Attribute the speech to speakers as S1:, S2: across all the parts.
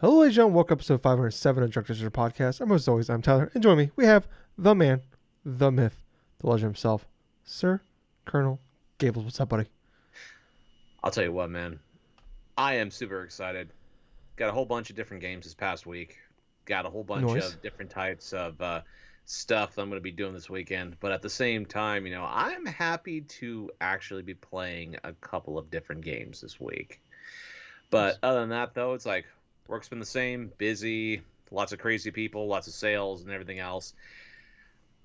S1: Hello, ladies and gentlemen. Welcome to episode 507 of DrunkNerds podcast. And as always, I'm Tyler. And join me, we have the man, the myth, the legend himself, Sir Colonel Gables. What's up, buddy?
S2: I'll tell you what, man. I am super excited. Got a whole bunch of different games this past week. Got a whole bunch
S1: Noise.
S2: of different types of stuff that I'm going to be doing this weekend. But at the same time, I'm happy to actually be playing a couple of different games this week. But other than that, though, it's like work's been the same, busy, lots of crazy people, lots of sales and everything else.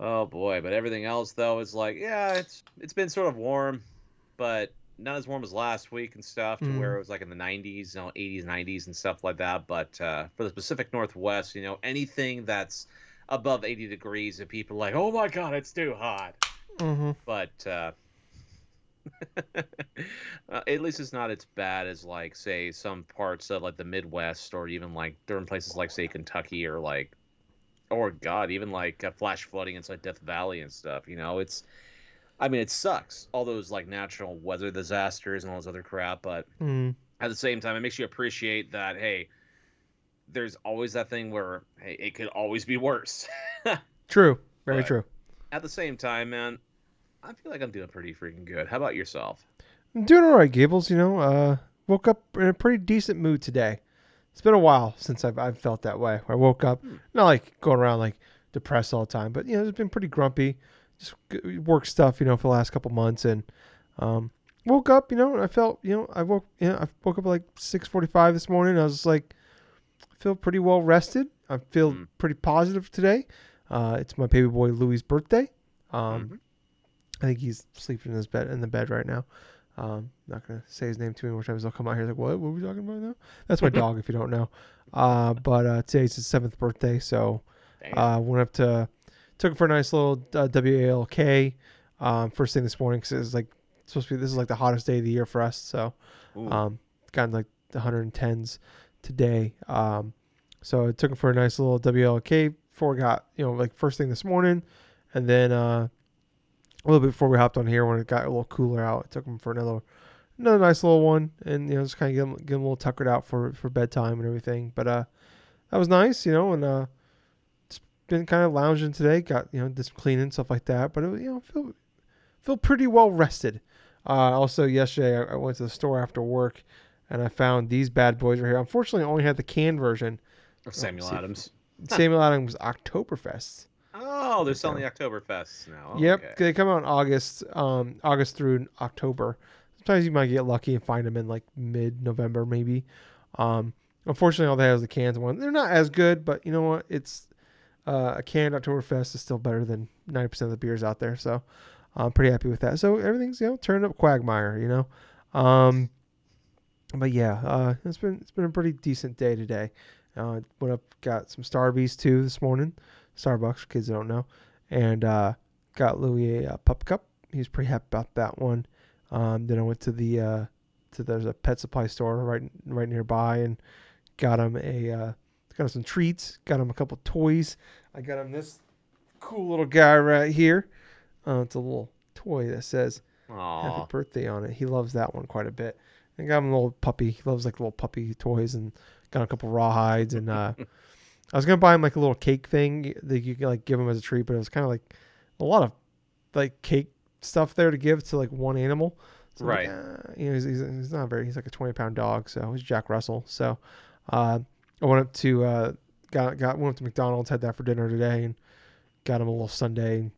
S2: Oh boy, but everything else though is like, yeah, it's been sort of warm, but not as warm as last week and stuff, to where it was like in the 90s, 80s, 90s and stuff like that. But for the Pacific Northwest, anything that's above 80 degrees, and people are like, oh my God, it's too hot.
S1: Mm-hmm.
S2: But at least it's not as bad as, like, say, some parts of like the Midwest, or even like different places like, say, Kentucky, or like, or God, even like flash flooding inside Death Valley and stuff. It sucks, all those like natural weather disasters and all this other crap, but at the same time, it makes you appreciate that, hey, there's always that thing where, hey, it could always be worse.
S1: True. Very
S2: But
S1: true.
S2: at the same time, man, I feel like I'm doing pretty freaking good. How about yourself?
S1: I'm doing all right, Gables. Woke up in a pretty decent mood today. It's been a while since I've felt that way. I woke up, not like going around like depressed all the time, but, it's been pretty grumpy. Just work stuff, for the last couple months. And woke up, and I felt, I woke up at like 6:45 this morning. I was just like, I feel pretty well rested. I feel pretty positive today. It's my baby boy Louis' birthday.
S2: Mm-hmm.
S1: I think he's sleeping in the bed right now. Not gonna say his name too many more times. He'll come out here like, what are we talking about now? That's my dog, if you don't know. But today's his 7th birthday, so went up to took him for a nice little WALK first thing this morning, because it was like supposed to be, this is like the hottest day of the year for us. So got in like the 110s today. So I took him for a nice little WLK before we got, like first thing this morning, and then a little bit before we hopped on here when it got a little cooler out. I took him for another nice little one, and just kind of get him a little tuckered out for bedtime and everything. But that was nice, and just been kind of lounging today. Got did some cleaning, stuff like that. But it, feel pretty well rested. Also yesterday I went to the store after work, and I found these bad boys right here. Unfortunately, I only had the canned version.
S2: Samuel Adams.
S1: Samuel Adams Oktoberfest.
S2: Oh, they're selling the Oktoberfests now. Oh,
S1: Yep,
S2: okay.
S1: they come out in August through October. Sometimes you might get lucky and find them in like mid-November, maybe. Unfortunately, all they have is the cans one. They're not as good, but you know what? It's a canned Oktoberfest is still better than 90% of the beers out there. So I'm pretty happy with that. So everything's turned up quagmire. But yeah, it's been a pretty decent day today. Went up, got some Starbies too this morning. Starbucks, for kids that don't know, and got Louis a pup cup. He's pretty happy about that one. Then I went to there's a pet supply store right nearby, and got him got him some treats. Got him a couple toys. I got him this cool little guy right here. It's a little toy that says "Happy
S2: Aw.
S1: Birthday" on it. He loves that one quite a bit. And got him a little puppy. He loves like little puppy toys, and got a couple rawhides. And I was gonna buy him like a little cake thing that you can like give him as a treat, but it was kind of like a lot of like cake stuff there to give to like one animal. So
S2: Right.
S1: he's not very. He's like a 20-pound dog, so he's Jack Russell. So I went up to went up to McDonald's, had that for dinner today, and got him a little sundae.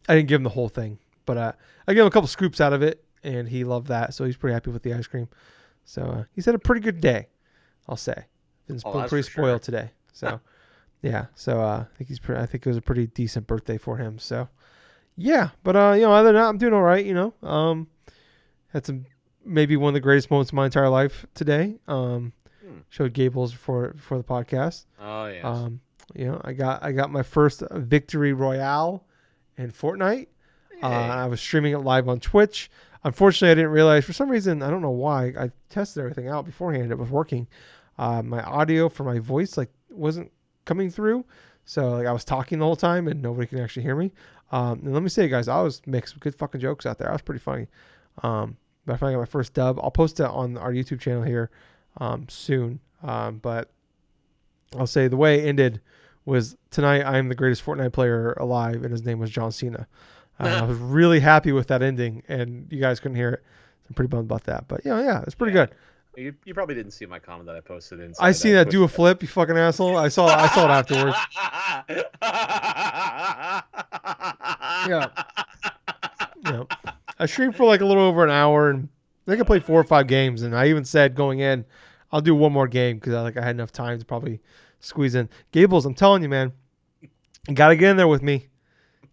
S1: I didn't give him the whole thing, but I gave him a couple scoops out of it, and he loved that, so he's pretty happy with the ice cream. So he's had a pretty good day, I'll say. Been
S2: Oh, that's
S1: pretty
S2: for sure.
S1: spoiled today. So yeah, so I think it was a pretty decent birthday for him. So yeah, but other than that, I'm doing all right. Had some maybe one of the greatest moments of my entire life today. Showed Gables for the podcast.
S2: Oh, yes.
S1: Um, I got my first victory royale in Fortnite.
S2: Hey.
S1: I was streaming it live on Twitch. Unfortunately, I didn't realize, for some reason, I don't know why. I tested everything out beforehand. It was working. My audio for my voice wasn't coming through, so like I was talking the whole time and nobody can actually hear me. And let me say, guys, I was making some good fucking jokes out there. I was pretty funny. But I finally got my first dub. I'll post it on our YouTube channel here soon. But I'll say the way it ended was tonight I am the greatest Fortnite player alive, and his name was John Cena. I was really happy with that ending, and you guys couldn't hear it. I'm pretty bummed about that, but yeah, it's pretty good.
S2: You probably didn't see my comment that I posted
S1: I
S2: inside
S1: seen
S2: that
S1: that
S2: Twitch
S1: do a
S2: chat.
S1: flip, you fucking asshole. I saw it afterwards. Yeah. Yeah. I streamed for like a little over an hour, and I think I played 4 or 5 games, and I even said going in, I'll do one more game because I had enough time to probably squeeze in. Gables, I'm telling you, man, you gotta get in there with me.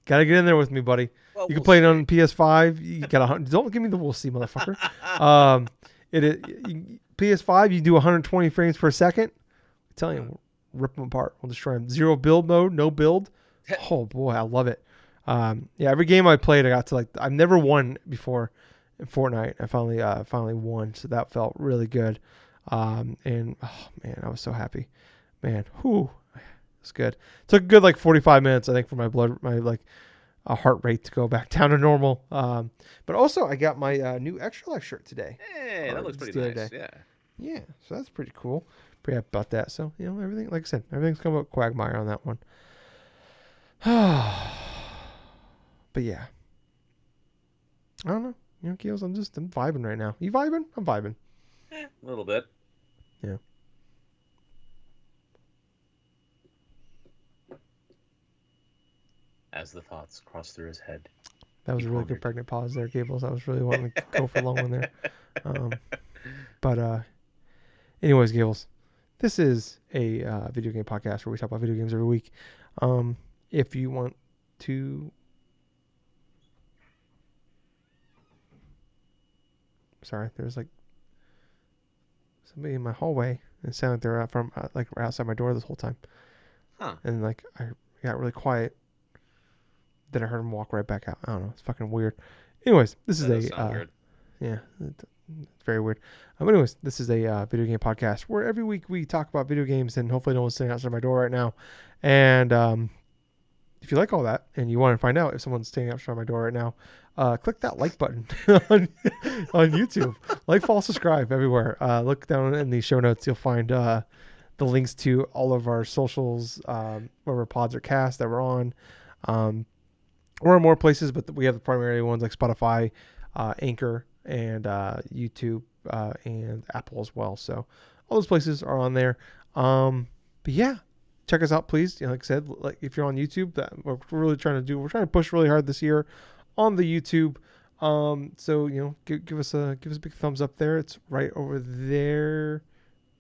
S1: Gotta get in there with me, buddy.
S2: Well,
S1: You can
S2: we'll
S1: play it
S2: see.
S1: on PS5. You got don't give me the we'll see, motherfucker. Um, PS5, you do 120 frames per second. I'm telling you, we'll rip them apart. We'll destroy them. Zero build mode, no build. Oh boy, I love it. Yeah, every game I played, I got to I've never won before in Fortnite. I finally won, so that felt really good. And oh man, I was so happy. Man, whew, it's good. Took a good 45 minutes, I think, for my heart rate to go back down to normal. But also, I got my new Extra Life shirt today.
S2: Hey, that looks pretty
S1: The other
S2: nice.
S1: day.
S2: Yeah.
S1: Yeah, so that's pretty cool. Pretty happy about that. So, everything, like I said, everything's come up Quagmire on that one. But yeah. I don't know. Keels, I'm vibing right now. You vibing? I'm vibing.
S2: A little bit.
S1: Yeah.
S2: As the thoughts cross through his head.
S1: That was a really good pregnant pause there, Gables. I was really wanting to go for a long one there. But anyways, Gables, this is a video game podcast where we talk about video games every week. If you want to... Sorry, there's somebody in my hallway, and it sounded like they're outside my door this whole time.
S2: Huh.
S1: And I got really quiet. Then I heard him walk right back out. I don't know. It's fucking weird. Anyways, this is
S2: weird.
S1: Yeah, it's very weird. But anyways, this is a video game podcast where every week we talk about video games, and hopefully no one's sitting outside my door right now. And if you like all that and you want to find out if someone's standing outside my door right now, click that like button on YouTube. Follow, subscribe everywhere. Look down in the show notes. You'll find the links to all of our socials, wherever pods are cast that we're on. We're in more places, but we have the primary ones like Spotify, Anchor, and YouTube, and Apple as well. So all those places are on there. But yeah, check us out, please. Like I said, if you're on YouTube, that we're really trying to push really hard this year on the YouTube. So give us a big thumbs up there. It's right over there,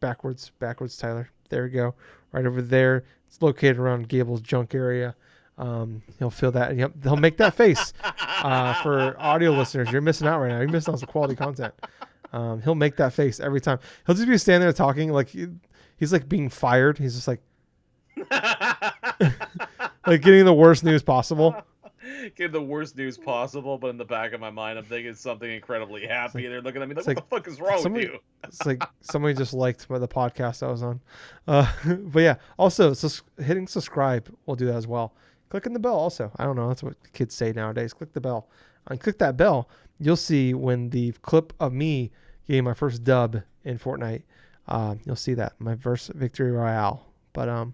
S1: backwards, Tyler. There we go, right over there. It's located around Gables Junk area. He'll feel that, and he'll make that face. For audio listeners, you're missing out right now. You're missing on some quality content. He'll make that face every time. He'll just be standing there talking he's like being fired. He's just like getting the worst news possible.
S2: Get the worst news possible, but in the back of my mind, I'm thinking something incredibly happy. They're looking at me like, "What the fuck is wrong with you?"
S1: It's like somebody just liked the podcast I was on. But yeah, also hitting subscribe will do that as well. Clicking the bell also. I don't know. That's what kids say nowadays. Click the bell. And click that bell. You'll see when the clip of me getting my first dub in Fortnite. You'll see that. My first victory royale. But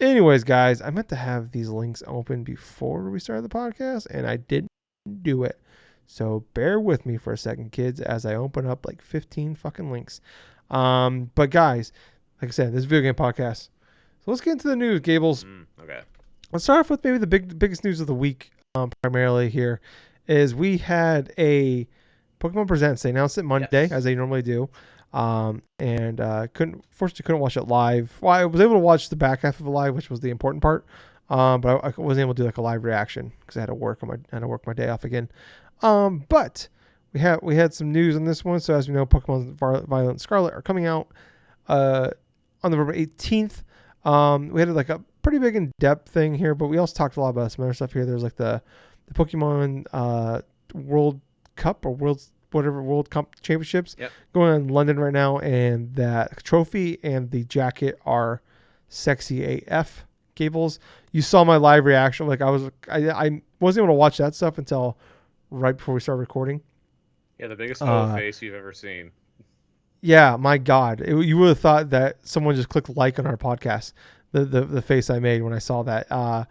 S1: anyways, guys, I meant to have these links open before we started the podcast, and I didn't do it. So bear with me for a second, kids, as I open up 15 fucking links. But guys, like I said, this is a video game podcast. So let's get into the news, Gables.
S2: Okay.
S1: Let's start off with maybe the biggest news of the week, primarily here, is we had a Pokemon Presents. They announced it Monday, as they normally do, and couldn't watch it live. Well, I was able to watch the back half of it live, which was the important part, but I wasn't able to do a live reaction because I had to work my day off again. But we had some news on this one. So as we know, Pokemon Violet and Scarlet are coming out on November 18th. We had a pretty big in-depth thing here, but we also talked a lot about some other stuff here. There's the Pokemon World Cup or World Cup Championships going on in London right now, and that trophy and the jacket are sexy AF. Gables, you saw my live reaction. I wasn't able to watch that stuff until right before we started recording.
S2: Yeah, the biggest face you've ever seen.
S1: Yeah, my God, you would have thought that someone just clicked like on our podcast. The face I made when I saw that.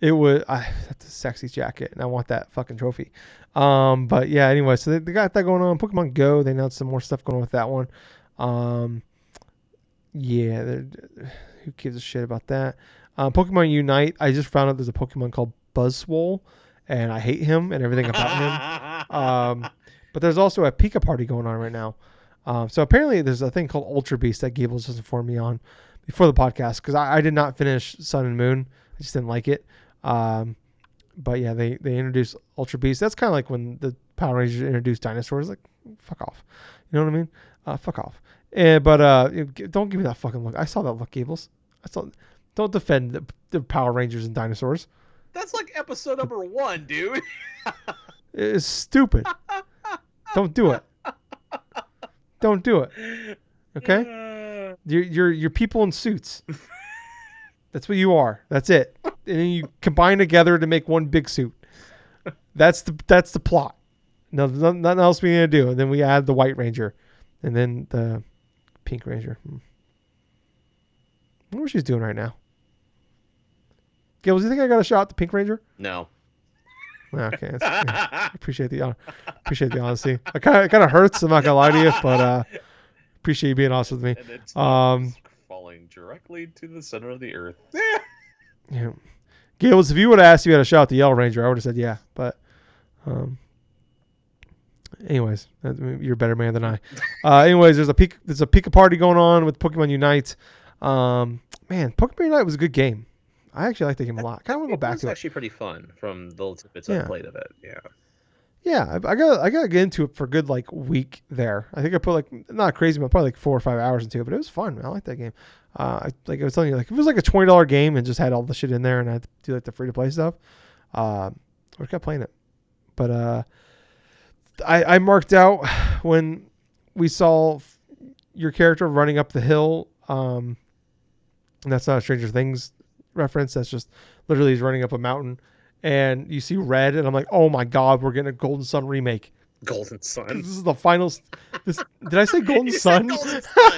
S1: It was that's a sexy jacket, and I want that fucking trophy. But yeah, anyway, so they got that going on. Pokemon Go, they announced some more stuff going on with that one. Um, yeah, who gives a shit about that? Pokemon Unite, I just found out there's a Pokemon called Buzzwole, and I hate him and everything about him. But there's also a Pika party going on right now. So apparently there's a thing called Ultra Beast that Gables just informed me on before the podcast because I did not finish Sun and Moon. I just didn't like it. But yeah, they introduced Ultra Beast. That's kind of like when the Power Rangers introduced dinosaurs. Like, fuck off. You know what I mean? Fuck off. Don't give me that fucking look. I saw that look, Gables. Don't defend the Power Rangers and dinosaurs.
S2: That's like episode number 1, dude.
S1: It's stupid. Don't do it. Don't do it. Okay? You're people in suits. That's what you are. That's it. And then you combine together to make one big suit. That's the plot. Nothing else we need to do. And then we add the White Ranger, and then the Pink Ranger. I wonder what she's doing right now. Gables, do you think I got a shot at the Pink Ranger?
S2: No.
S1: Okay, I appreciate the honesty. It kind of hurts. I'm not gonna lie to you, but appreciate you being honest with me.
S2: And it's falling directly to the center of the earth.
S1: Yeah, Gables, if you would have asked if you had a shot at the Yellow Ranger, I would have said yeah. But, anyways, you're a better man than I. Anyways, there's a Pika party going on with Pokemon Unite. Man, Pokemon Unite was a good game. I actually like the game a lot. I kind of want to go back to it.
S2: It's actually pretty fun from the little tidbits I've played of it. Yeah.
S1: Yeah, I got to get into it for a good like week there. I think I put like not crazy, but probably like 4 or 5 hours into it. But it was fun. I like that game. Like I was telling you, like if it was like a $20 game and just had all the shit in there, and I had to do like the free to play stuff, I kept playing it. But I marked out when we saw your character running up the hill. And that's not a Stranger Things reference. That's just literally he's running up a mountain, and you see red, and I'm like, oh my God, we're getting a Golden Sun remake.
S2: Golden Sun.
S1: This is the final. Did I say Golden Sun?
S2: Golden Sun.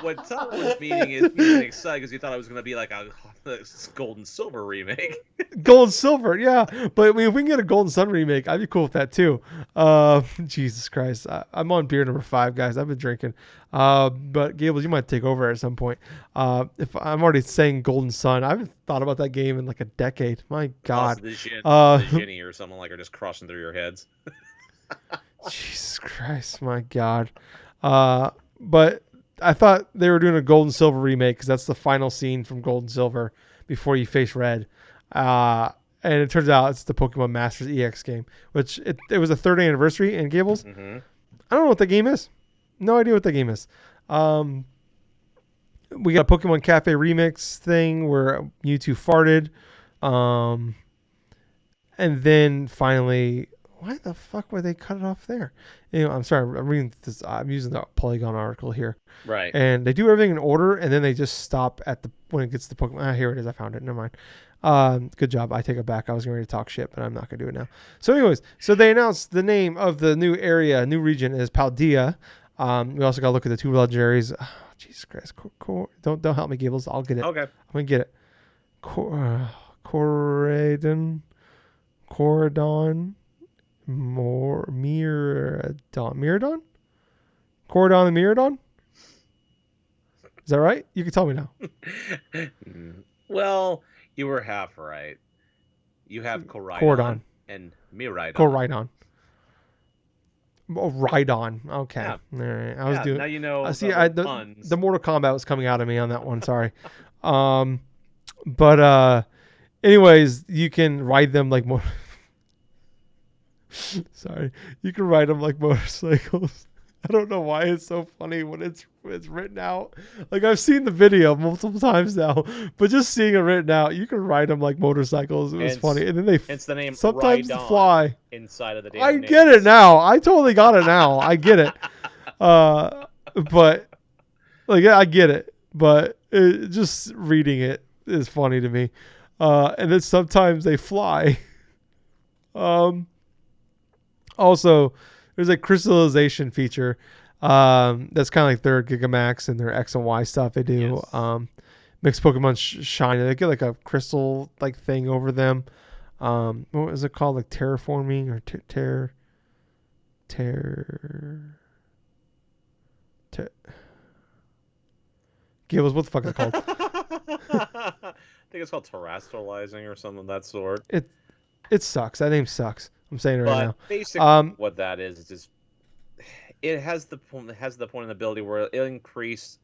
S2: What Tom was meaning is he was excited because he thought it was going to be like a Gold and Silver remake.
S1: Gold and Silver, yeah. But I mean, if we can get a Golden Sun remake, I'd be cool with that too. Jesus Christ. I'm on beer number 5, guys. I've been drinking. But Gables, you might take over at some point. If I'm already saying Golden Sun, I haven't thought about that game in like a decade. My God.
S2: The Ginny or something like are just crossing through your heads.
S1: Jesus Christ, my God. But I thought they were doing a Gold and Silver remake because that's the final scene from Gold and Silver before you face Red. And it turns out it's the Pokemon Masters EX game, which it was a 3rd anniversary in Gables.
S2: Mm-hmm.
S1: I don't know what the game is. No idea what the game is. We got a Pokemon Cafe remix thing where Mewtwo farted. And then finally, why the fuck would they cut it off there? I'm sorry, I'm reading this. I'm using the Polygon article here.
S2: Right.
S1: And they do everything in order, and then they just stop at when it gets to Pokemon. Here it is. I found it. Never mind. Good job. I take it back. I was going to talk shit, but I'm not going to do it now. So anyways, they announced the name of the new area, new region is Paldea. We also got to look at the 2 legendaries. Oh, Jesus Christ. Don't help me, Gables. I'll get it.
S2: Okay.
S1: I'm going to get it. Coridon. Miradon? Coridon and Miradon? Is that right? You can tell me now.
S2: Well, you were half right. You have Coridon and Miradon.
S1: Coridon. Oh, Rhydon. Okay. Yeah. All right. I was doing.
S2: Now you know.
S1: See, the Mortal Kombat was coming out of me on that one. Sorry. But anyways, you can ride them like more. Sorry, you can ride them like motorcycles. I don't know why it's so funny when it's written out. Like I've seen the video multiple times now, but just seeing it written out, you can ride them like motorcycles. It was funny, and then
S2: it's the name
S1: sometimes
S2: Rhydon
S1: fly
S2: inside of the damn
S1: I
S2: names.
S1: get it now. I totally got it now. I get it. But like I get it, but just reading it is funny to me. And then sometimes they fly. Also, there's a crystallization feature That's kind of like their Gigamax and their X and Y stuff they do.
S2: Yes.
S1: Makes Pokemon shine. They get like a crystal like thing over them. What was it called? Like terraforming or ter Gables, what the fuck is it called?
S2: I think it's called terrestrializing or something of that sort.
S1: It it sucks. That name sucks. I'm saying it right
S2: But
S1: now.
S2: basically, what that is just it has the point and ability where it'll increase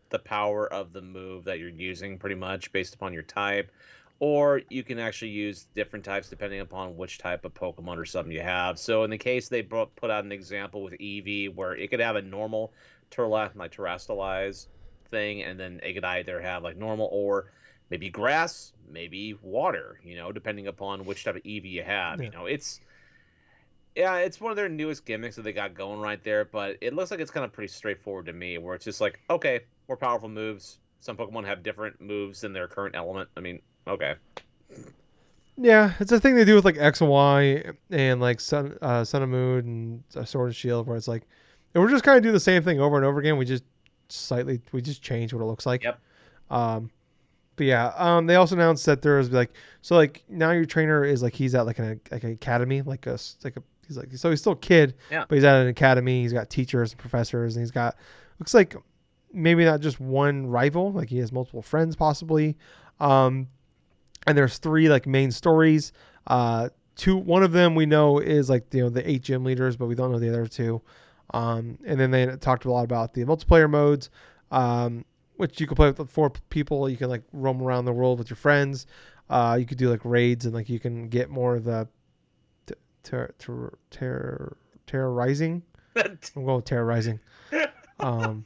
S2: the power of the move that you're using pretty much based upon your type, or you can actually use different types depending upon which type of Pokemon or something you have. So in the case they put out an example with Eevee where it could have a normal terrestrialize thing, and then it could either have like normal or maybe grass, maybe water, depending upon which type of Eevee you have.
S1: Yeah.
S2: It's one of their newest gimmicks that they got going right there, but it looks like it's kind of pretty straightforward to me, where it's just like, okay, more powerful moves. Some Pokemon have different moves than their current element. I mean, okay.
S1: Yeah, it's a thing they do with like X and Y and like Sun and Moon and Sword and Shield, where it's like, and we're just kind of do the same thing over and over again. We just change what it looks like.
S2: Yep.
S1: But yeah, they also announced that there is like, so like now your trainer is like he's at like an academy, he's still a kid,
S2: Yeah.
S1: but he's at an academy. He's got teachers and professors, and he's got looks like maybe not just one rival, like he has multiple friends possibly. And there's 3 like main stories. One of them we know is like the 8 gym leaders, but we don't know the other 2. And then they talked a lot about the multiplayer modes, which you can play with 4 people. You can like roam around the world with your friends. You could do like raids, and like you can get more of the terrorizing. I'm going with terrorizing. I'm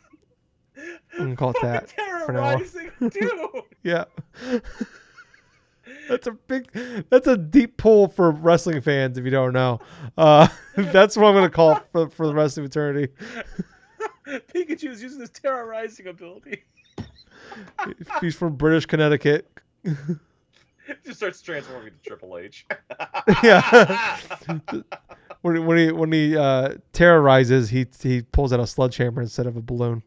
S1: gonna call it that for now.
S2: Terrorizing, dude.
S1: Yeah. That's a deep pull for wrestling fans if you don't know. That's what I'm gonna call for the rest of eternity.
S2: Pikachu is using his terrorizing ability.
S1: He's from British Connecticut.
S2: Just starts transforming to Triple H.
S1: Yeah. when he terrorizes, he pulls out a sledgehammer instead of a balloon.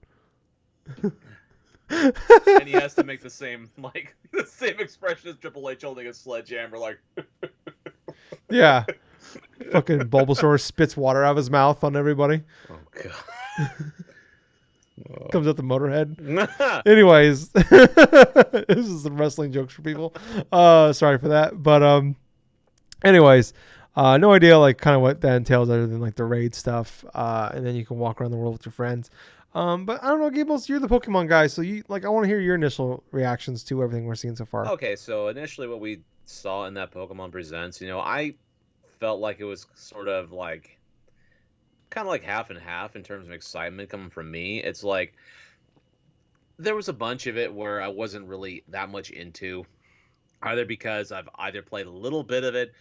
S2: And he has to make the same expression as Triple H holding a sledgehammer, like.
S1: Yeah. Fucking Bulbasaur spits water out of his mouth on everybody.
S2: Oh god.
S1: Comes out the Motorhead. Anyways, this is some wrestling jokes for people. Sorry for that, but anyways, no idea like kind of what that entails other than like the raid stuff, and then you can walk around the world with your friends. But I don't know, Gables, you're the Pokemon guy, so I want to hear your initial reactions to everything we're seeing so far.
S2: Okay, so initially what we saw in that Pokemon Presents, I felt like it was sort of like kind of like half and half in terms of excitement coming from me. It's like there was a bunch of it where I wasn't really that much into, either because I've either played a little bit of it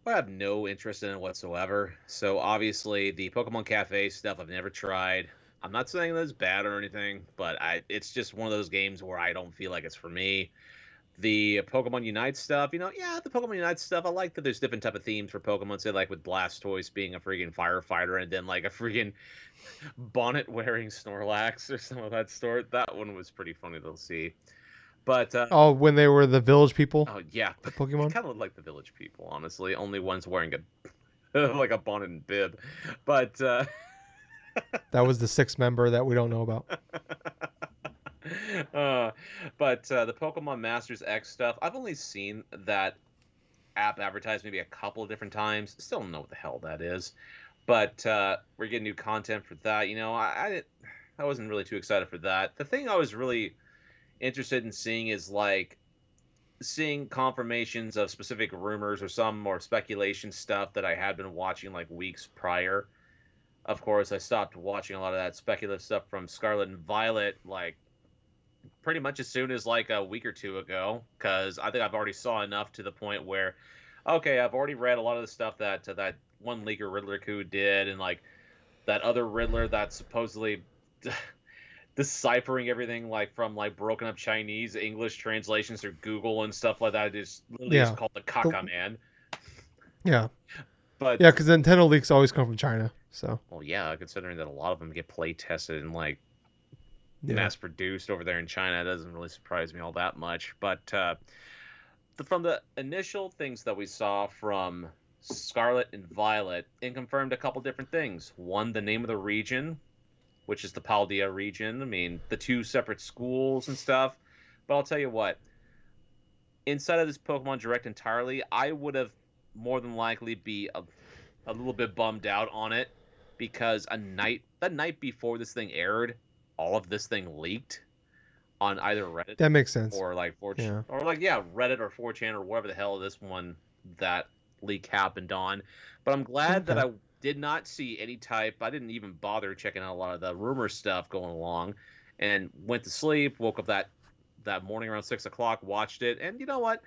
S2: or I have no interest in it whatsoever. So obviously the Pokemon Cafe stuff I've never tried. I'm not saying that it's bad or anything, but it's just one of those games where I don't feel like it's for me. The Pokemon Unite stuff, the Pokemon Unite stuff, I like that there's different type of themes for Pokemon, say like with Blastoise being a freaking firefighter and then like a freaking bonnet-wearing Snorlax or some of that sort. That one was pretty funny to see. But
S1: when they were the village people.
S2: Oh yeah,
S1: Pokemon.
S2: Kind of look like the village people, honestly. Only one's wearing a like a bonnet and bib, but
S1: that was the 6th member that we don't know about.
S2: But the Pokemon Masters X stuff, I've only seen that app advertised maybe a couple of different times. Still don't know what the hell that is, but we're getting new content for that. I wasn't really too excited for that. The thing I was really interested in seeing is like seeing confirmations of specific rumors or some more speculation stuff that I had been watching like weeks prior. Of course, I stopped watching a lot of that speculative stuff from Scarlet and Violet like pretty much as soon as like a week or 2 ago, because I think I've already saw enough to the point where, okay, I've already read a lot of the stuff that that one leaker Riddler coup did, and like that other Riddler that's supposedly deciphering everything like from like broken up Chinese English translations through Google and stuff like that. It's literally just called the Kaka Man.
S1: Yeah. Yeah,
S2: But
S1: because Nintendo leaks always come from China. So
S2: well, yeah, considering that a lot of them get play tested and like
S1: yeah,
S2: mass produced over there in China, it doesn't really surprise me all that much. But from the initial things that we saw from Scarlet and Violet, it confirmed a couple different things. One, the name of the region, which is the Paldea region. I mean, the two separate schools and stuff. But I'll tell you what, inside of this Pokemon Direct entirely, I would have more than likely be a little bit bummed out on it because the night before this thing aired, all of this thing leaked on either Reddit
S1: that makes sense.
S2: or like 4
S1: Yeah.
S2: or like yeah, Reddit or 4chan or whatever the hell this one that leak happened on. But I'm glad that
S1: Okay.
S2: I did not see any type. I didn't even bother checking out a lot of the rumor stuff going along, and went to sleep. Woke up that morning around 6 o'clock, watched it, and you know what?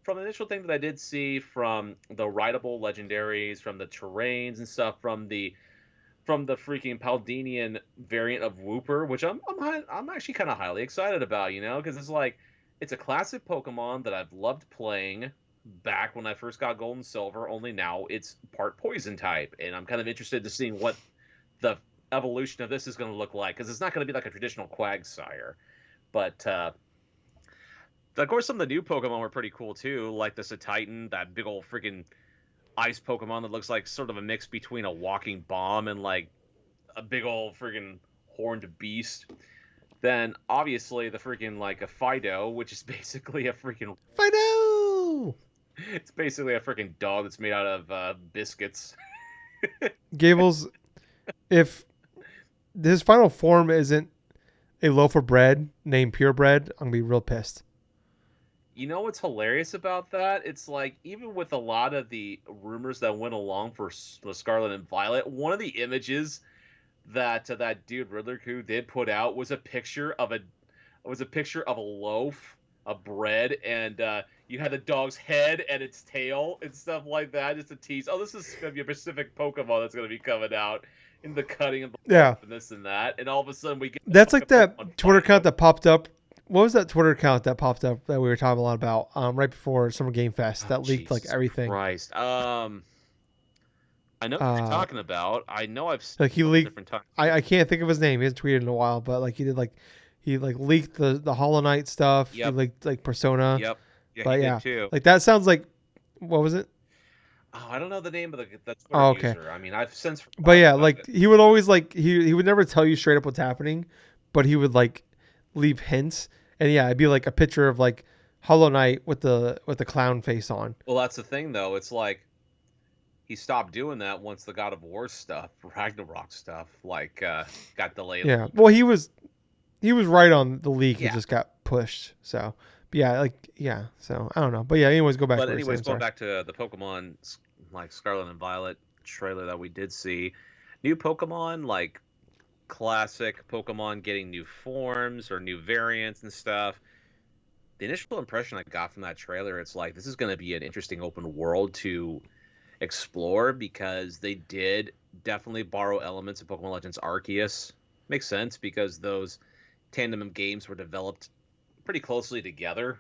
S2: From the initial thing that I did see from the rideable legendaries, from the terrains and stuff, from the freaking Paldinian variant of Wooper, which I'm actually kind of highly excited about, because it's like it's a classic Pokemon that I've loved playing back when I first got Gold and Silver. Only now it's part Poison type, and I'm kind of interested to seeing what the evolution of this is going to look like, because it's not going to be like a traditional Quagsire, but of course some of the new Pokemon were pretty cool too, like the Titan, that big old freaking ice Pokemon that looks like sort of a mix between a walking bomb and like a big old freaking horned beast. Then obviously the freaking like a FiDough, which is basically a freaking
S1: FiDough!
S2: it's basically a freaking dog that's made out of biscuits.
S1: Gables, if his final form isn't a loaf of bread named Purebred, I'm gonna be real pissed.
S2: You know what's hilarious about that? It's like even with a lot of the rumors that went along for Scarlet and Violet, one of the images that dude Riddler who did put out was a picture of a loaf of bread, and you had the dog's head and its tail and stuff like that, just to tease. Oh, this is gonna be a Pacific Pokemon that's gonna be coming out in the cutting of the
S1: Yeah,
S2: and this and that, and all of a sudden we get the
S1: that's like
S2: fucking Pokemon
S1: that Twitter account
S2: Fido.
S1: that popped up. What was that Twitter account that popped up that we were talking a lot about right before Summer Game Fest
S2: Oh
S1: that leaked like
S2: Jesus
S1: everything?
S2: Christ! I know what you're
S1: Uh,
S2: talking about. I know I've seen
S1: like he
S2: it a couple
S1: leaked.
S2: different times.
S1: I can't think of his name. He hasn't tweeted in a while, but like he like leaked the Hollow Knight stuff. He
S2: Yep,
S1: leaked like Persona.
S2: yep, yeah, he
S1: But
S2: did
S1: yeah,
S2: too.
S1: like that sounds like what was it?
S2: Oh, I don't know the name of the Twitter
S1: Oh, okay.
S2: user. I mean, I've since
S1: But
S2: forgotten
S1: yeah,
S2: about
S1: like
S2: it.
S1: he would always like he would never tell you straight up what's happening, but he would like leave hints. And yeah, it'd be like a picture of like Hollow Knight with the clown face on.
S2: Well, that's the thing, though. It's like he stopped doing that once the God of War stuff, Ragnarok stuff, like got delayed a
S1: Yeah.
S2: little bit.
S1: Well, he was right on the leak. It
S2: Yeah,
S1: just got pushed. So, but yeah, like yeah. So I don't know. But yeah, anyways, go back to
S2: but
S1: what you're
S2: anyways,
S1: saying.
S2: going
S1: Sorry.
S2: back to the Pokemon like Scarlet and Violet trailer that we did see, new Pokemon like classic Pokemon getting new forms or new variants and stuff. The initial impression I got from that trailer, it's like this is going to be an interesting open world to explore, because they did definitely borrow elements of Pokemon Legends Arceus. Makes sense because those tandem of games were developed pretty closely together,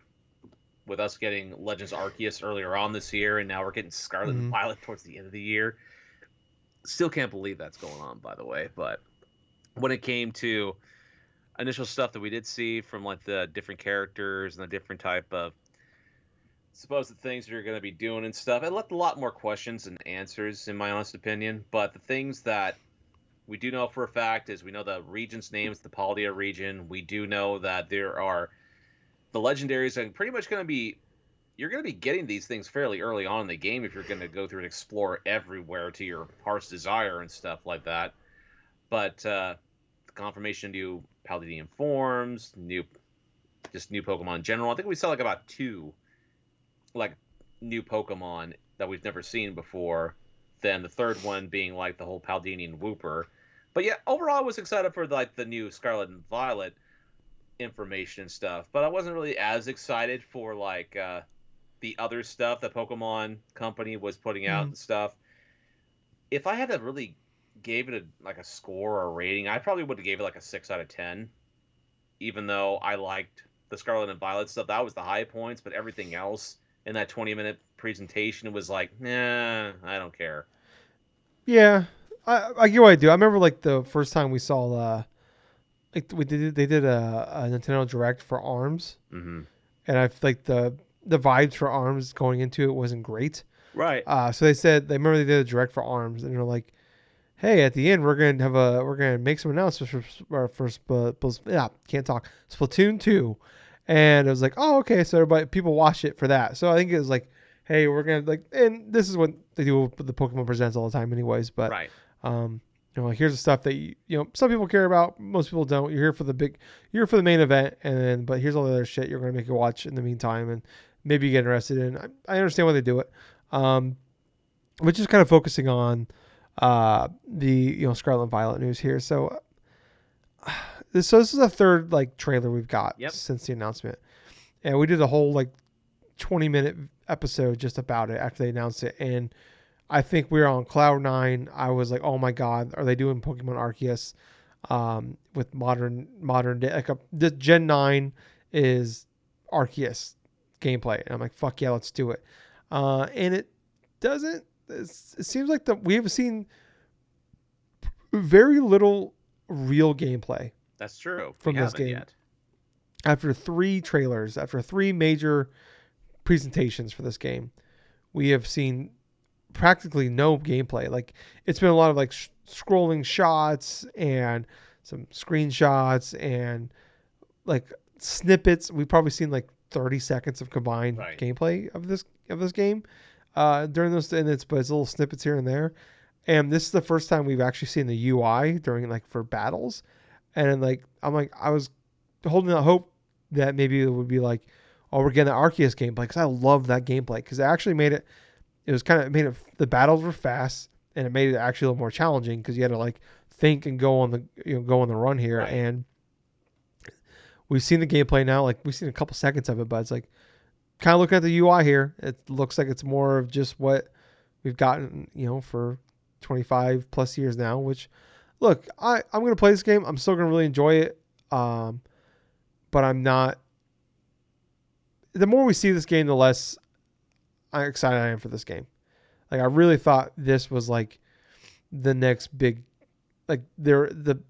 S2: with us getting Legends Arceus earlier on this year, and now we're getting Scarlet and
S1: Mm-hmm.
S2: Violet towards the end of the year. Still can't believe that's going on, by the way. But when it came to initial stuff that we did see from like the different characters and the different type of supposed things that you're going to be doing and stuff, it left a lot more questions than answers, in my honest opinion. But the things that we do know for a fact is we know the region's name is the Paldea region. We do know that there are the legendaries are pretty much going to be you're going to be getting these things fairly early on in the game if you're going to go through and explore everywhere to your heart's desire and stuff like that. But the confirmation of new Paldean forms, new Pokemon in general. I think we saw like about two like new Pokemon that we've never seen before. Then the third one being like the whole Paldinian Wooper. But yeah, overall I was excited for like the new Scarlet and Violet information and stuff. But I wasn't really as excited for like the other stuff that Pokemon Company was putting out
S1: Mm-hmm.
S2: and stuff. If I had to really gave it like a score or a rating, I probably would have gave it like a 6 out of 10. Even though I liked the Scarlet and Violet stuff, that was the high points, but everything else in that 20-minute presentation was like, nah, I don't care.
S1: Yeah, I get what I do. I remember like the first time we saw like they did a Nintendo Direct for Arms,
S2: Mm-hmm.
S1: and I like the vibes for Arms going into it wasn't great.
S2: Right.
S1: So they remember they did a Direct for Arms, and they're like, hey, at the end we're gonna make some announcements yeah, can't talk, Splatoon 2, and it was like, oh, okay, so everybody people watch it for that. So I think it was like, hey, we're gonna like, and this is what they do with the Pokemon Presents all the time, anyways. But
S2: Right.
S1: like here's the stuff that some people care about, most people don't. You're here for the main event, and then but here's all the other shit you're gonna make you watch in the meantime, and maybe you get interested in. I understand why they do it. Um, which is kind of focusing on the Scarlet and Violet news here. So this is the third like trailer we've got
S2: Yep.
S1: since the announcement, and we did a whole like 20-minute episode just about it after they announced it, and I think we were on cloud nine. I was like, oh my god, are they doing Pokemon Arceus with modern day? Like the Gen 9 is Arceus gameplay, and I'm like, fuck yeah, let's do it. And it doesn't. It seems like we have seen very little real gameplay
S2: That's true. We
S1: from this
S2: haven't
S1: game
S2: yet.
S1: after three trailers, after three major presentations for this game. We have seen practically no gameplay. Like it's been a lot of like scrolling shots and some screenshots and like snippets. We've probably seen like 30 seconds of combined
S2: Right.
S1: gameplay of this game during those, and but it's little snippets here and there. And this is the first time we've actually seen the UI during like for battles, and like I was holding out hope that maybe it would be like, oh, we're getting the Arceus gameplay because I love that gameplay because it actually made it. It was kind of made it. The battles were fast and it made it actually a little more challenging because you had to like think and go on the go on the run here.
S2: Right.
S1: And we've seen the gameplay now. Like we've seen a couple seconds of it, but it's like kind of looking at the UI here. It looks like it's more of just what we've gotten for 25 plus years now. Which look, I'm gonna play this game. I'm still gonna really enjoy it. But I'm not. The more we see this game, the less excited I am for this game. Like I really thought this was like the next big, like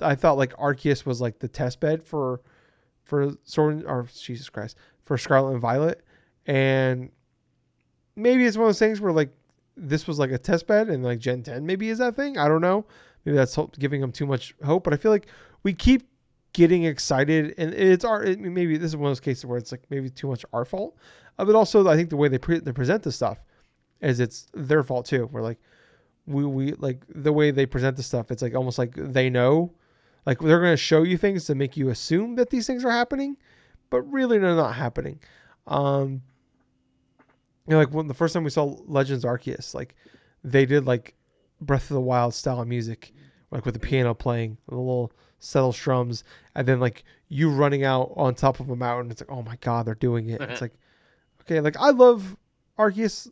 S1: I thought like Arceus was like the test bed for Sword or Jesus Christ for Scarlet and Violet, and maybe it's one of those things where like this was like a test bed and like Gen 10 maybe is that thing. I don't know. Maybe that's giving them too much hope, but I feel like we keep getting excited, and maybe this is one of those cases where it's like maybe too much our fault, but also I think the way they present this stuff is it's their fault too. We're like we like the way they present the stuff. It's like almost like they know, like they're going to show you things to make you assume that these things are happening, but really they're not happening. Um, like when the first time we saw Legends Arceus, like they did like Breath of the Wild style of music, like with the piano playing, the little settle strums, and then like you running out on top of a mountain. It's like, oh my god, they're doing it. It's like, okay, like I love Arceus,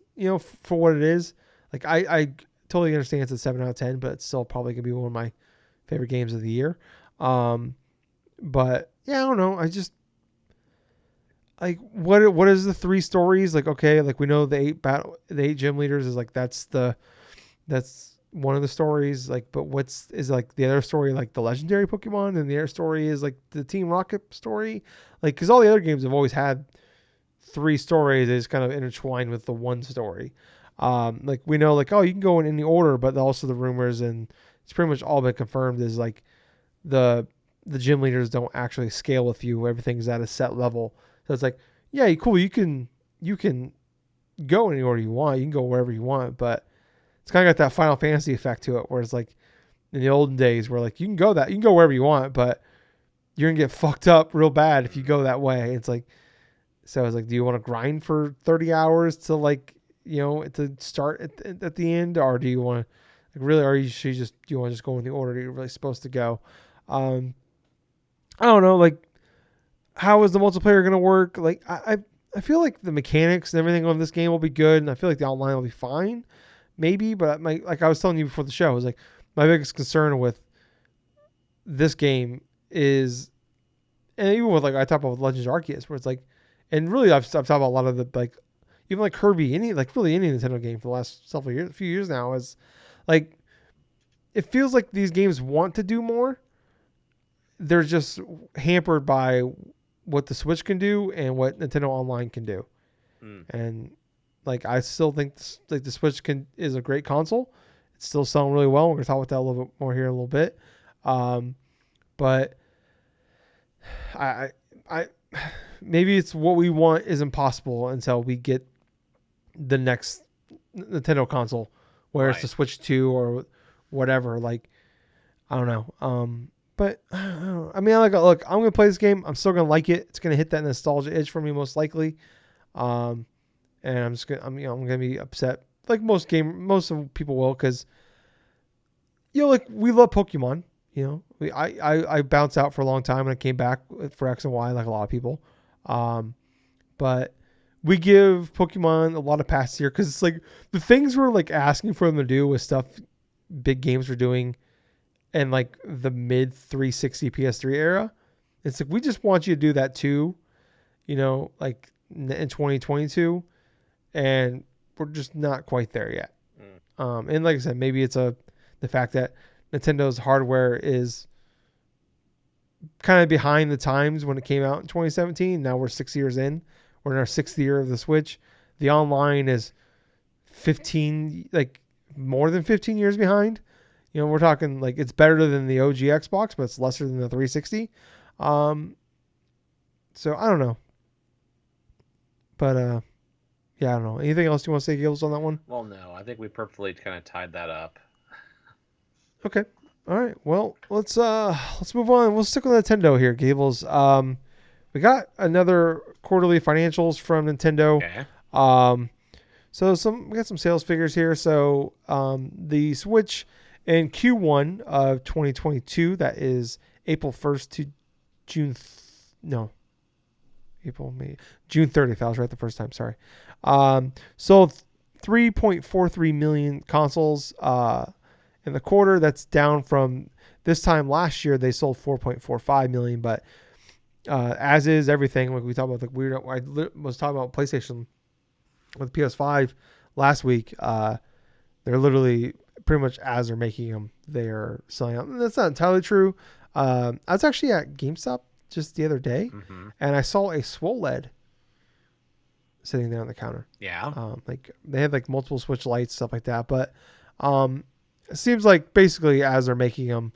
S1: for what it is. Like I totally understand it's a 7 out of 10, but it's still probably gonna be one of my favorite games of the year. But yeah, I don't know. I just like what is the three stories? Like okay, like we know the eight gym leaders is like that's one of the stories. Like, but is like the other story like the legendary Pokemon, and the other story is like the Team Rocket story. Like, because all the other games have always had three stories is kind of intertwined with the one story. Like we know, like, oh, you can go in any order, but also the rumors, and it's pretty much all been confirmed, is like the gym leaders don't actually scale with you. Everything's at a set level. So it's like, yeah, cool. You can go any order you want. You can go wherever you want, but it's kind of got that Final Fantasy effect to it, where it's like in the olden days, where like you can go wherever you want, but you're gonna get fucked up real bad if you go that way. It's like, so I was like, do you want to grind for 30 hours to like, to start at the end, or do you want to like really, or do you want to just go in the order you're really supposed to go? Um, I don't know, like how is the multiplayer going to work? Like I feel like the mechanics and everything on this game will be good, and I feel like the online will be fine, maybe. But like I was telling you before the show, I was like my biggest concern with this game is, and even with like I talk about Legends Arceus, where it's like, and really I've talked about a lot of the like even like Kirby, really any Nintendo game for the last few years now is like it feels like these games want to do more. They're just hampered by what the Switch can do and what Nintendo Online can do.
S2: Mm.
S1: And like I still think the Switch is a great console. It's still selling really well. We're gonna talk about that a little bit more here in a little bit. But I, I maybe it's what we want is impossible until we get the next Nintendo console, where it's the Switch 2 or whatever. Like I don't know. But I mean, look, I'm gonna play this game. I'm still gonna like it. It's gonna hit that nostalgia itch for me most likely. And I'm gonna be upset like most of people will because like we love Pokemon. I bounced out for a long time and I came back for X and Y like a lot of people. But we give Pokemon a lot of passes here because it's like the things we're like asking for them to do with stuff big games were doing in like the mid 360 PS3 era. It's like we just want you to do that too, like in 2022, and we're just not quite there yet. And like I said, maybe it's the fact that Nintendo's hardware is kind of behind the times when it came out in 2017. Now we're 6 years in. We're in our 6th year of the Switch. The online is 15, like more than 15 years behind. We're talking like it's better than the OG Xbox, but it's lesser than the 360. So I don't know. But yeah, I don't know. Anything else you want to say, Gables, on that one?
S2: Well, no, I think we perfectly kind of tied that up.
S1: Okay. All right. Well, let's move on. We'll stick with Nintendo here, Gables. We got another quarterly financials from Nintendo.
S2: Okay.
S1: So we got some sales figures here. So the Switch in Q1 of 2022, that is April 1st to June. June 30th. I was right the first time. Sorry. Sold 3.43 million consoles in the quarter. That's down from this time last year. They sold 4.45 million, but as is everything, like we talked about, I was talking about PlayStation with PS5 last week. They're literally pretty much as they're making them, they're selling out. And that's not entirely true. I was actually at GameStop just the other day, and I saw a SWOLED sitting there on the counter.
S2: Yeah.
S1: Like they had like multiple Switch lights, stuff like that. But it seems like basically as they're making them,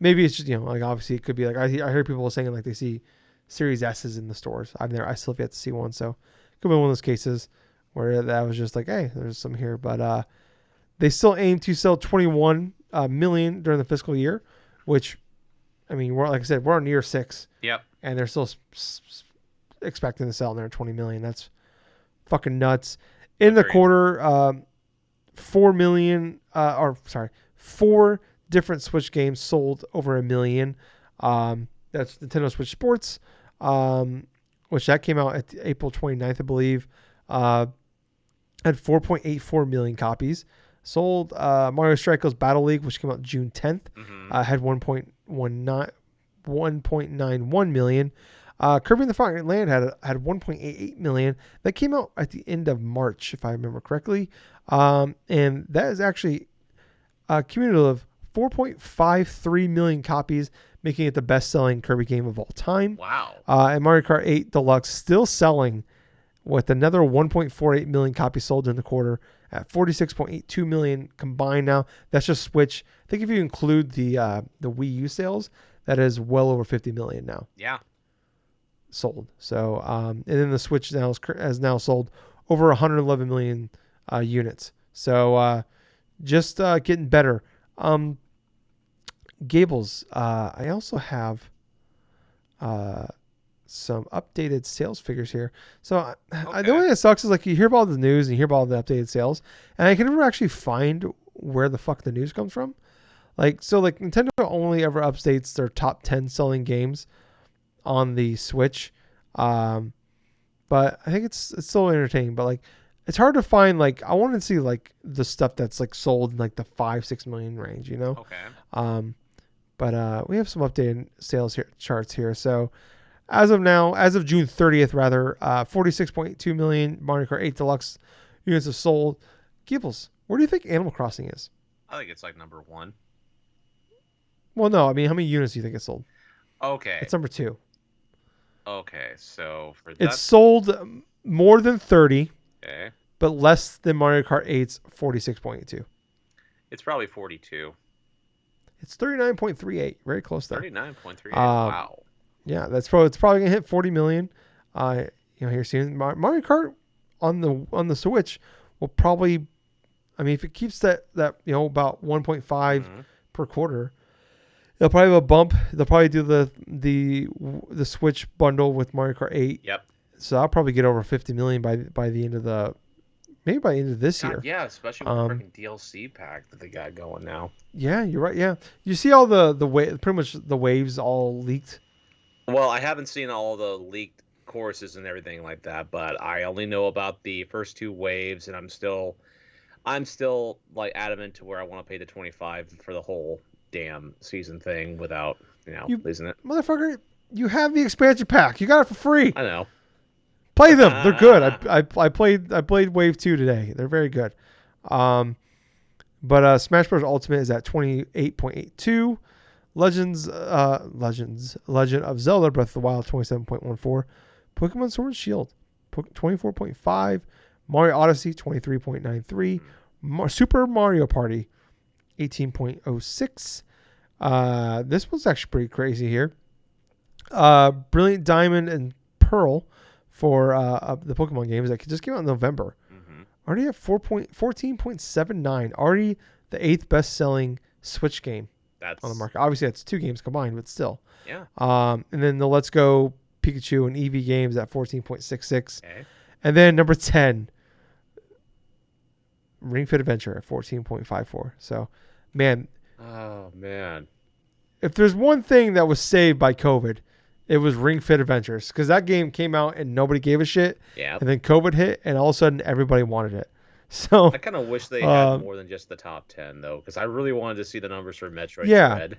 S1: maybe it's just like obviously it could be like I heard people saying like they see Series S's in the stores. I still have yet to see one, so it could be one of those cases where that was just like, hey, there's some here. But they still aim to sell 21 million during the fiscal year, which I mean, like I said, we're on year 6.
S2: Yep.
S1: And they're still expecting to sell in there 20 million. That's fucking nuts. In the quarter, 4 different Switch games sold over 1 million. That's Nintendo Switch Sports, which that came out at April 29th, I believe. Had 4.84 million copies. Sold Mario Strikers Battle League, which came out June 10th. Had 1.91 million. Kirby and the Forgotten Land had 1.88 million. That came out at the end of March, if I remember correctly. And that is actually a cumulative 4.53 million copies, making it the best-selling Kirby game of all time.
S2: Wow.
S1: And Mario Kart 8 Deluxe still selling with another 1.48 million copies sold in the quarter at 46.82 million combined now. That's just Switch. I think if you include the Wii U sales, that is well over 50 million now.
S2: Yeah.
S1: Sold. So, and then the Switch has now sold over 111 million units. So, just getting better. Gables, I also have some updated sales figures here. So the only thing that sucks is like you hear about the news and you hear about the updated sales, and I can never actually find where the fuck the news comes from. Like Nintendo only ever updates their top 10 selling games on the Switch. But I think it's still entertaining, but like it's hard to find. Like I want to see like the stuff that's like sold in like the 5-6 million range,
S2: Okay.
S1: But we have some updated sales charts here. So As of now, as of June 30th, rather, 46.2 million Mario Kart 8 Deluxe units have sold. Gables, where do you think Animal Crossing is?
S2: I think it's like number 1.
S1: Well, no, I mean, how many units do you think it sold?
S2: Okay.
S1: It's number 2.
S2: Okay. So for
S1: It's
S2: that.
S1: sold more than 30,
S2: Okay.
S1: but less than Mario Kart 8's 46.2.
S2: It's probably 42.
S1: It's 39.38, very close though.
S2: 39.38.
S1: Um,
S2: Wow.
S1: yeah, it's probably gonna hit 40 million. Here soon. Mario Kart on the Switch will probably, I mean, if it keeps that about 1.5
S2: Mm-hmm.
S1: per quarter, they'll probably have a bump. They'll probably do the Switch bundle with Mario Kart 8.
S2: Yep.
S1: So I'll probably get over 50 million by the end of the maybe by the end of this
S2: God,
S1: year.
S2: yeah, especially with the freaking DLC pack that they got going now.
S1: Yeah, you're right. Yeah, you see all pretty much the waves all leaked.
S2: Well, I haven't seen all the leaked courses and everything like that, but I only know about the first 2 waves, and I'm still like adamant to where I want to pay the 25 for the whole damn season thing without,
S1: You
S2: losing it.
S1: motherfucker, you have the expansion pack. You got it for free.
S2: I know.
S1: Play them. They're good. I played Wave 2 today. They're very good. But Smash Bros. Ultimate is at 28.82. Legend of Zelda Breath of the Wild 27.14. Pokemon Sword and Shield 24.5. Mario Odyssey 23.93. Super Mario Party 18.06. This one's actually pretty crazy here. Brilliant Diamond and Pearl for the Pokemon games that just came out in November.
S2: Mm-hmm.
S1: Already at 14.79. Already the 8th best-selling Switch game on the market. Obviously, that's 2 games combined, but still.
S2: Yeah.
S1: And then the Let's Go Pikachu and Eevee games at 14.66.
S2: Okay.
S1: And then number 10, Ring Fit Adventure at 14.54. So, man,
S2: Oh man.
S1: if there's one thing that was saved by COVID, it was Ring Fit Adventures, because that game came out and nobody gave a shit.
S2: Yeah.
S1: And then COVID hit, and all of a sudden everybody wanted it. So
S2: I kind of wish they had more than just the top 10 though, because I really wanted to see the numbers for Metroid Dread.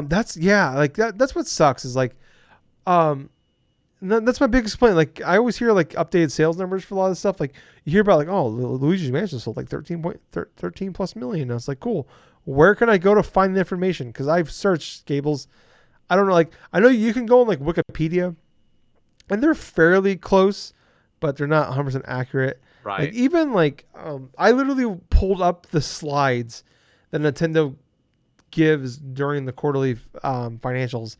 S1: That's what sucks is like, that's my biggest complaint. Like I always hear like updated sales numbers for a lot of stuff. Like you hear about like, oh, Luigi's Mansion sold like 13 plus million. And I was like, cool. Where can I go to find the information? Because I've searched Gables. I don't know. Like I know you can go on like Wikipedia, and they're fairly close, but they're not 100% accurate.
S2: Right.
S1: Like even like I literally pulled up the slides that Nintendo gives during the quarterly financials,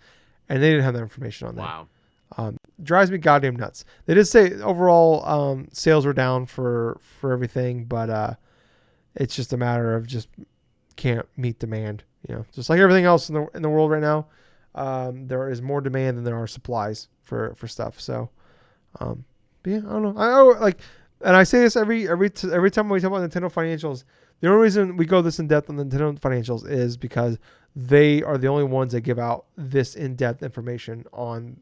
S1: and they didn't have that information on there.
S2: Wow.
S1: Drives me goddamn nuts. They did say overall sales were down for everything, but it's just a matter of just can't meet demand. Just like everything else in the world right now, there is more demand than there are supplies for stuff. So, but yeah, I don't know. And I say this every time we talk about Nintendo financials. The only reason we go this in depth on the Nintendo financials is because they are the only ones that give out this in-depth information on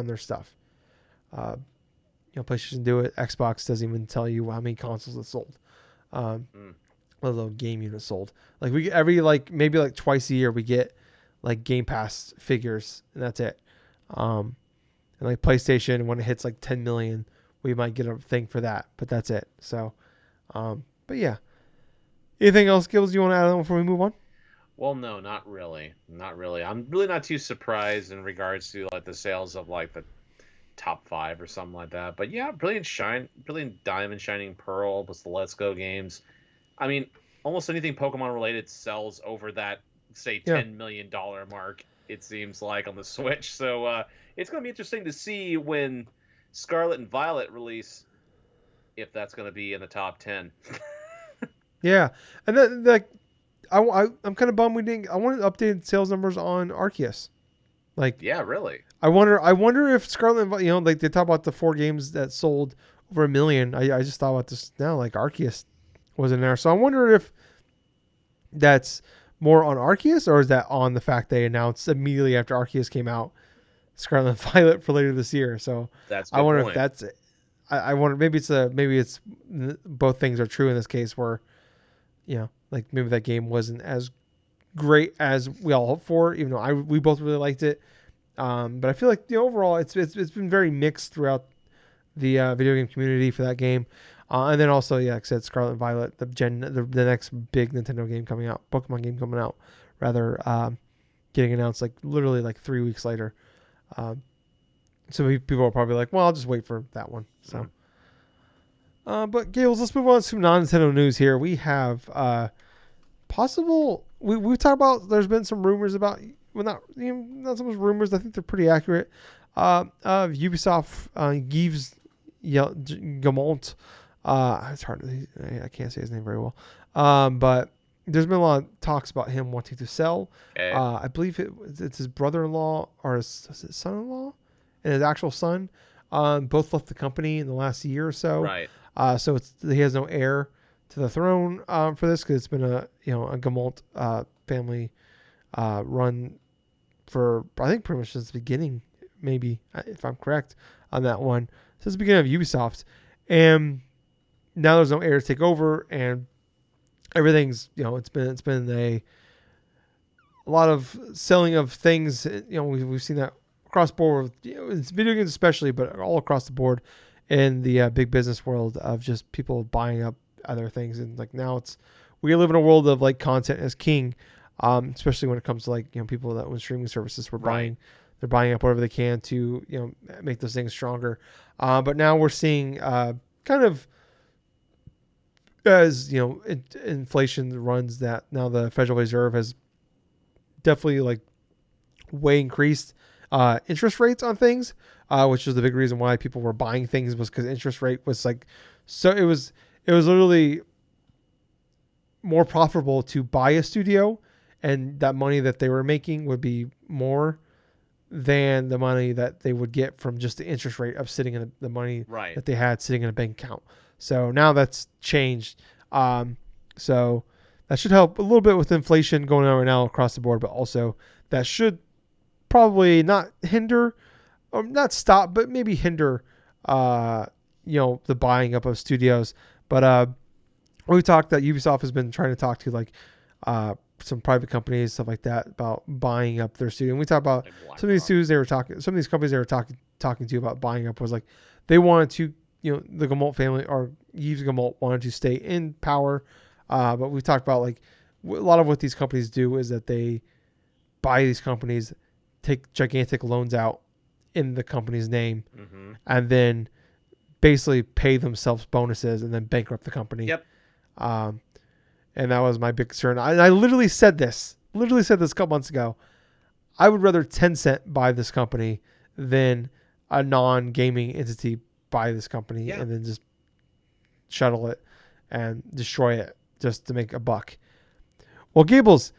S1: their stuff. PlayStation do it. Xbox doesn't even tell you how many consoles it sold. Let alone game units sold. Like we maybe like twice a year we get like Game Pass figures, and that's it. And like PlayStation, when it hits like 10 million, we might get a thing for that, but that's it. So, but yeah. Anything else, Gills, you want to add on before we move on?
S2: Well, no, not really. Not really. I'm really not too surprised in regards to like the sales of like the top 5 or something like that. But yeah, Brilliant Diamond, Shining Pearl, plus the Let's Go games. I mean, almost anything Pokemon related sells over that, say, $10 million mark, it seems like, on the Switch. So it's going to be interesting to see when Scarlet and Violet release, if that's going to be in the top 10.
S1: Yeah. And then, I'm kind of bummed we didn't. I wanted updated sales numbers on Arceus. Like,
S2: yeah, really.
S1: I wonder if Scarlet, like they talk about the 4 games that sold over 1 million. I just thought about this now. Like Arceus was in there, so I wonder if that's more on Arceus or is that on the fact they announced immediately after Arceus came out Scarlet and Violet for later this year. So
S2: that's a
S1: I wonder
S2: point.
S1: if that's it. I wonder maybe it's both things are true in this case where like maybe that game wasn't as great as we all hoped for, even though we both really liked it. But I feel like overall it's been very mixed throughout the video game community for that game. And then also, yeah, like I said, Scarlet and Violet, the next big Nintendo game coming out, Pokemon game coming out, rather, getting announced like literally like 3 weeks later. Um, so people are probably like, well, I'll just wait for that one. So, but Gables, let's move on to some non-Nintendo news here. We have possible. We talked about. There's been some rumors about. Well, not so much rumors. I think they're pretty accurate. Of Ubisoft, Yves Gamont. It's hard. I can't say his name very well. But there's been a lot of talks about him wanting to sell.
S2: Okay.
S1: I believe it's his brother-in-law or his son-in-law and his actual son. Both left the company in the last year or so.
S2: Right.
S1: So he has no heir to the throne for this because it's been a Gamont family run for I think pretty much since the beginning, maybe if I'm correct on that one, since the beginning of Ubisoft, and now there's no heir to take over, and everything's it's been a lot of selling of things. We've seen that across the board. It's video games especially, but all across the board in the big business world of just people buying up other things. And like now we live in a world of like content as king, especially when it comes to like people that own streaming services. They're buying up whatever they can to make those things stronger. But now we're seeing kind of as inflation runs that now the Federal Reserve has definitely like way increased interest rates on things, which is the big reason why people were buying things was because interest rate was like it was literally more profitable to buy a studio, and that money that they were making would be more than the money that they would get from just the interest rate of sitting in the money
S2: Right.
S1: that they had sitting in a bank account. So now that's changed. So that should help a little bit with inflation going on right now across the board, but also that should probably not hinder or not stop, but maybe hinder, the buying up of studios. But we talked that Ubisoft has been trying to talk to like some private companies, stuff like that, about buying up their studio. And we talked about
S2: Like
S1: some of these studios some of these companies they were talking to about buying up was like they wanted to, the Gamont family or Yves Gamont wanted to stay in power. But we talked about like a lot of what these companies do is that they buy these companies, take gigantic loans out in the company's name,
S2: Mm-hmm.
S1: and then basically pay themselves bonuses and then bankrupt the company.
S2: Yep.
S1: Um, and that was my big concern. I literally said this a couple months ago. I would rather Tencent buy this company than a non-gaming entity buy this company and then just shuttle it and destroy it just to make a buck. Well, Gables,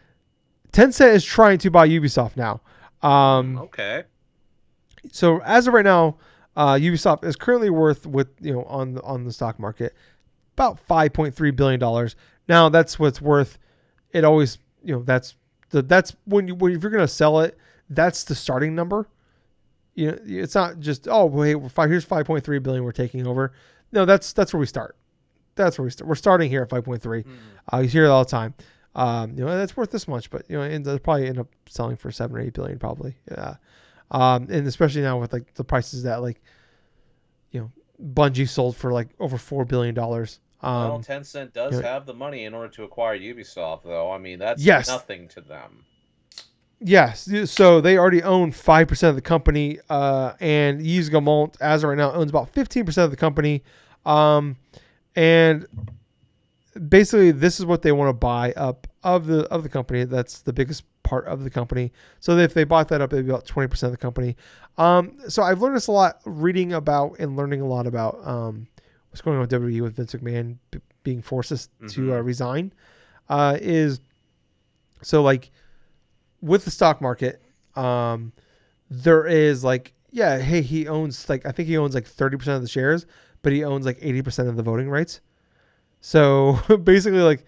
S1: Tencent is trying to buy Ubisoft now.
S2: Okay.
S1: So as of right now, Ubisoft is currently worth on the stock market about $5.3 billion. Now that's what's worth. It always that's when if you're gonna sell it, that's the starting number. It's not just here's 5.3 billion we're taking over. No, that's where we start. That's where we start. We're starting here at 5.3. You hear it all the time. That's worth this much, but it'll probably end up selling for 7 or 8 billion probably. Yeah. And especially now with like the prices that like Bungie sold for like over $4 billion.
S2: Well, Tencent does have the money in order to acquire Ubisoft, though. I mean, that's
S1: yes,
S2: nothing to them.
S1: yes. So they already own 5% of the company, and Yves Gamont, as of right now, owns about 15% of the company. And basically, this is what they want to buy up of the company. That's the biggest part of the company. So if they bought that up, it'd be about 20% of the company. So I've learned this a lot reading about and learning a lot about what's going on with WWE with Vince McMahon being forced to resign. Is so like with the stock market, there is like he owns like I think he owns like 30% of the shares, but he owns like 80% of the voting rights. So basically, like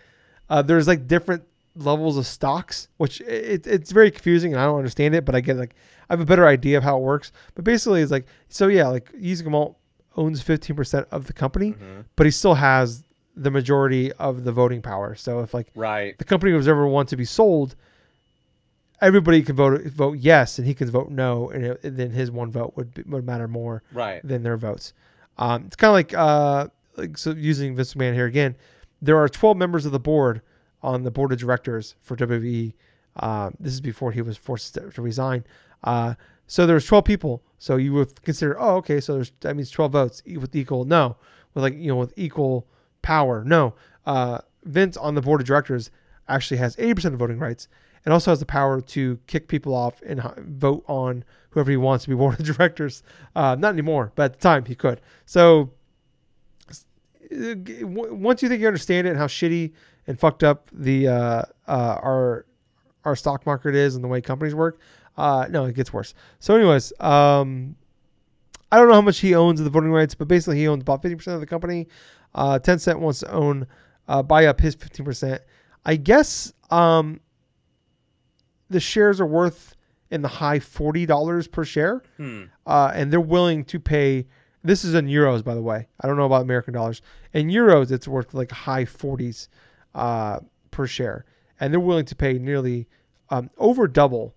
S1: there's like different levels of stocks, which it's very confusing and I don't understand it, but I get like I have a better idea of how it works. But basically, it's like like Yves Gamont owns 15% of the company, but he still has the majority of the voting power. So if like
S2: the
S1: company was ever want to be sold, everybody can vote yes, and he can vote no, and then his one vote would matter more
S2: Right.
S1: than their votes. It's kind of like so using Vince McMahon here again. There are 12 members of the board on the board of directors for WWE. This is before he was forced to resign. So there's 12 people. So you would consider, oh, okay, so that means 12 votes with equal no, with equal power. No, Vince on the board of directors actually has 80% of voting rights and also has the power to kick people off and vote on whoever he wants to be board of directors. Not anymore, but at the time he could. So once you think you understand it and how shitty and fucked up the our stock market is and the way companies work, no, it gets worse. So, anyways, I don't know how much he owns of the voting rights, but basically he owns about 50% of the company. Tencent wants to buy up his 15%. I guess the shares are worth in the high $40 per share, and they're willing to pay. This is in euros, by the way. I don't know about American dollars. In euros, it's worth like high 40s per share, and they're willing to pay nearly over double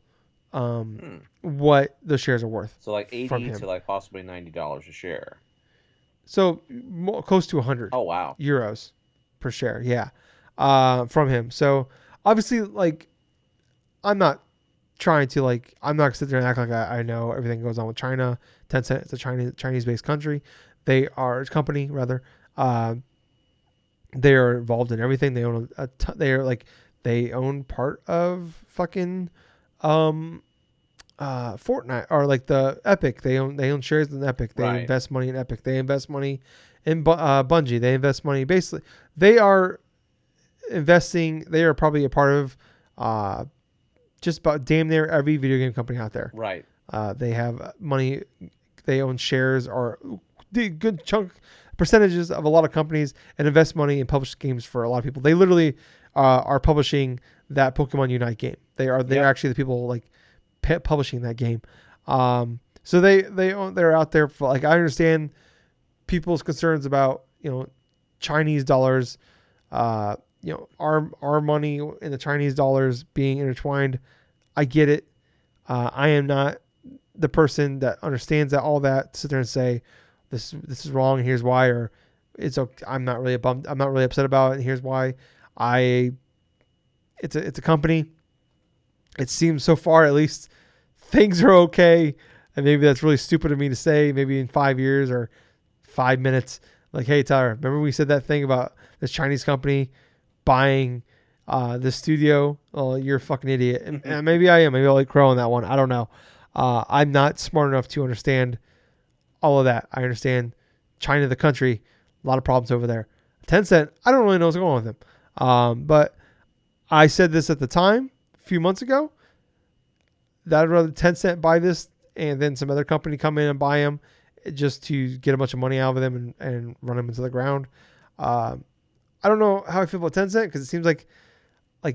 S1: what the shares are worth.
S2: So like
S1: from
S2: 80
S1: him.
S2: to like possibly $90 a share.
S1: So close to 100
S2: Oh wow.
S1: euros per share. Yeah, from him. So obviously, like, I'm not trying to I'm not gonna sit there and act like I know everything that goes on with China. Tencent, it's a Chinese-based country. They are a company rather. They are involved in everything. They own they own part of fucking Fortnite or like the Epic. They own shares in Epic. They invest money in Epic. They invest money in Bungie. They invest money basically. They are investing. They are probably a part of just about damn near every video game company out there.
S2: Right.
S1: They have money. They own shares or the good chunk percentages of a lot of companies and invest money in published games for a lot of people. They literally are publishing that Pokemon Unite game. They're actually the people like publishing that game. So they're out there for I understand people's concerns about Chinese dollars, our money and the Chinese dollars being intertwined. I get it. I am not the person that understands all that to sit there and say this is wrong and here's why, or it's okay. I'm not really upset about it and here's why. It's a company. It seems so far at least things are okay, and maybe that's really stupid of me to say. Maybe in 5 years or 5 minutes, like, hey Tyler, remember we said that thing about this Chinese company buying the studio? Oh, you're a fucking idiot. And maybe I am. Maybe I'll crow on that one. I don't know. I'm not smart enough to understand all of that. I understand China, the country, a lot of problems over there. Tencent, I don't really know what's going on with them. But I said this at the time, a few months ago, that I'd rather Tencent buy this and then some other company come in and buy them just to get a bunch of money out of them and run them into the ground. I don't know how I feel about Tencent because it seems like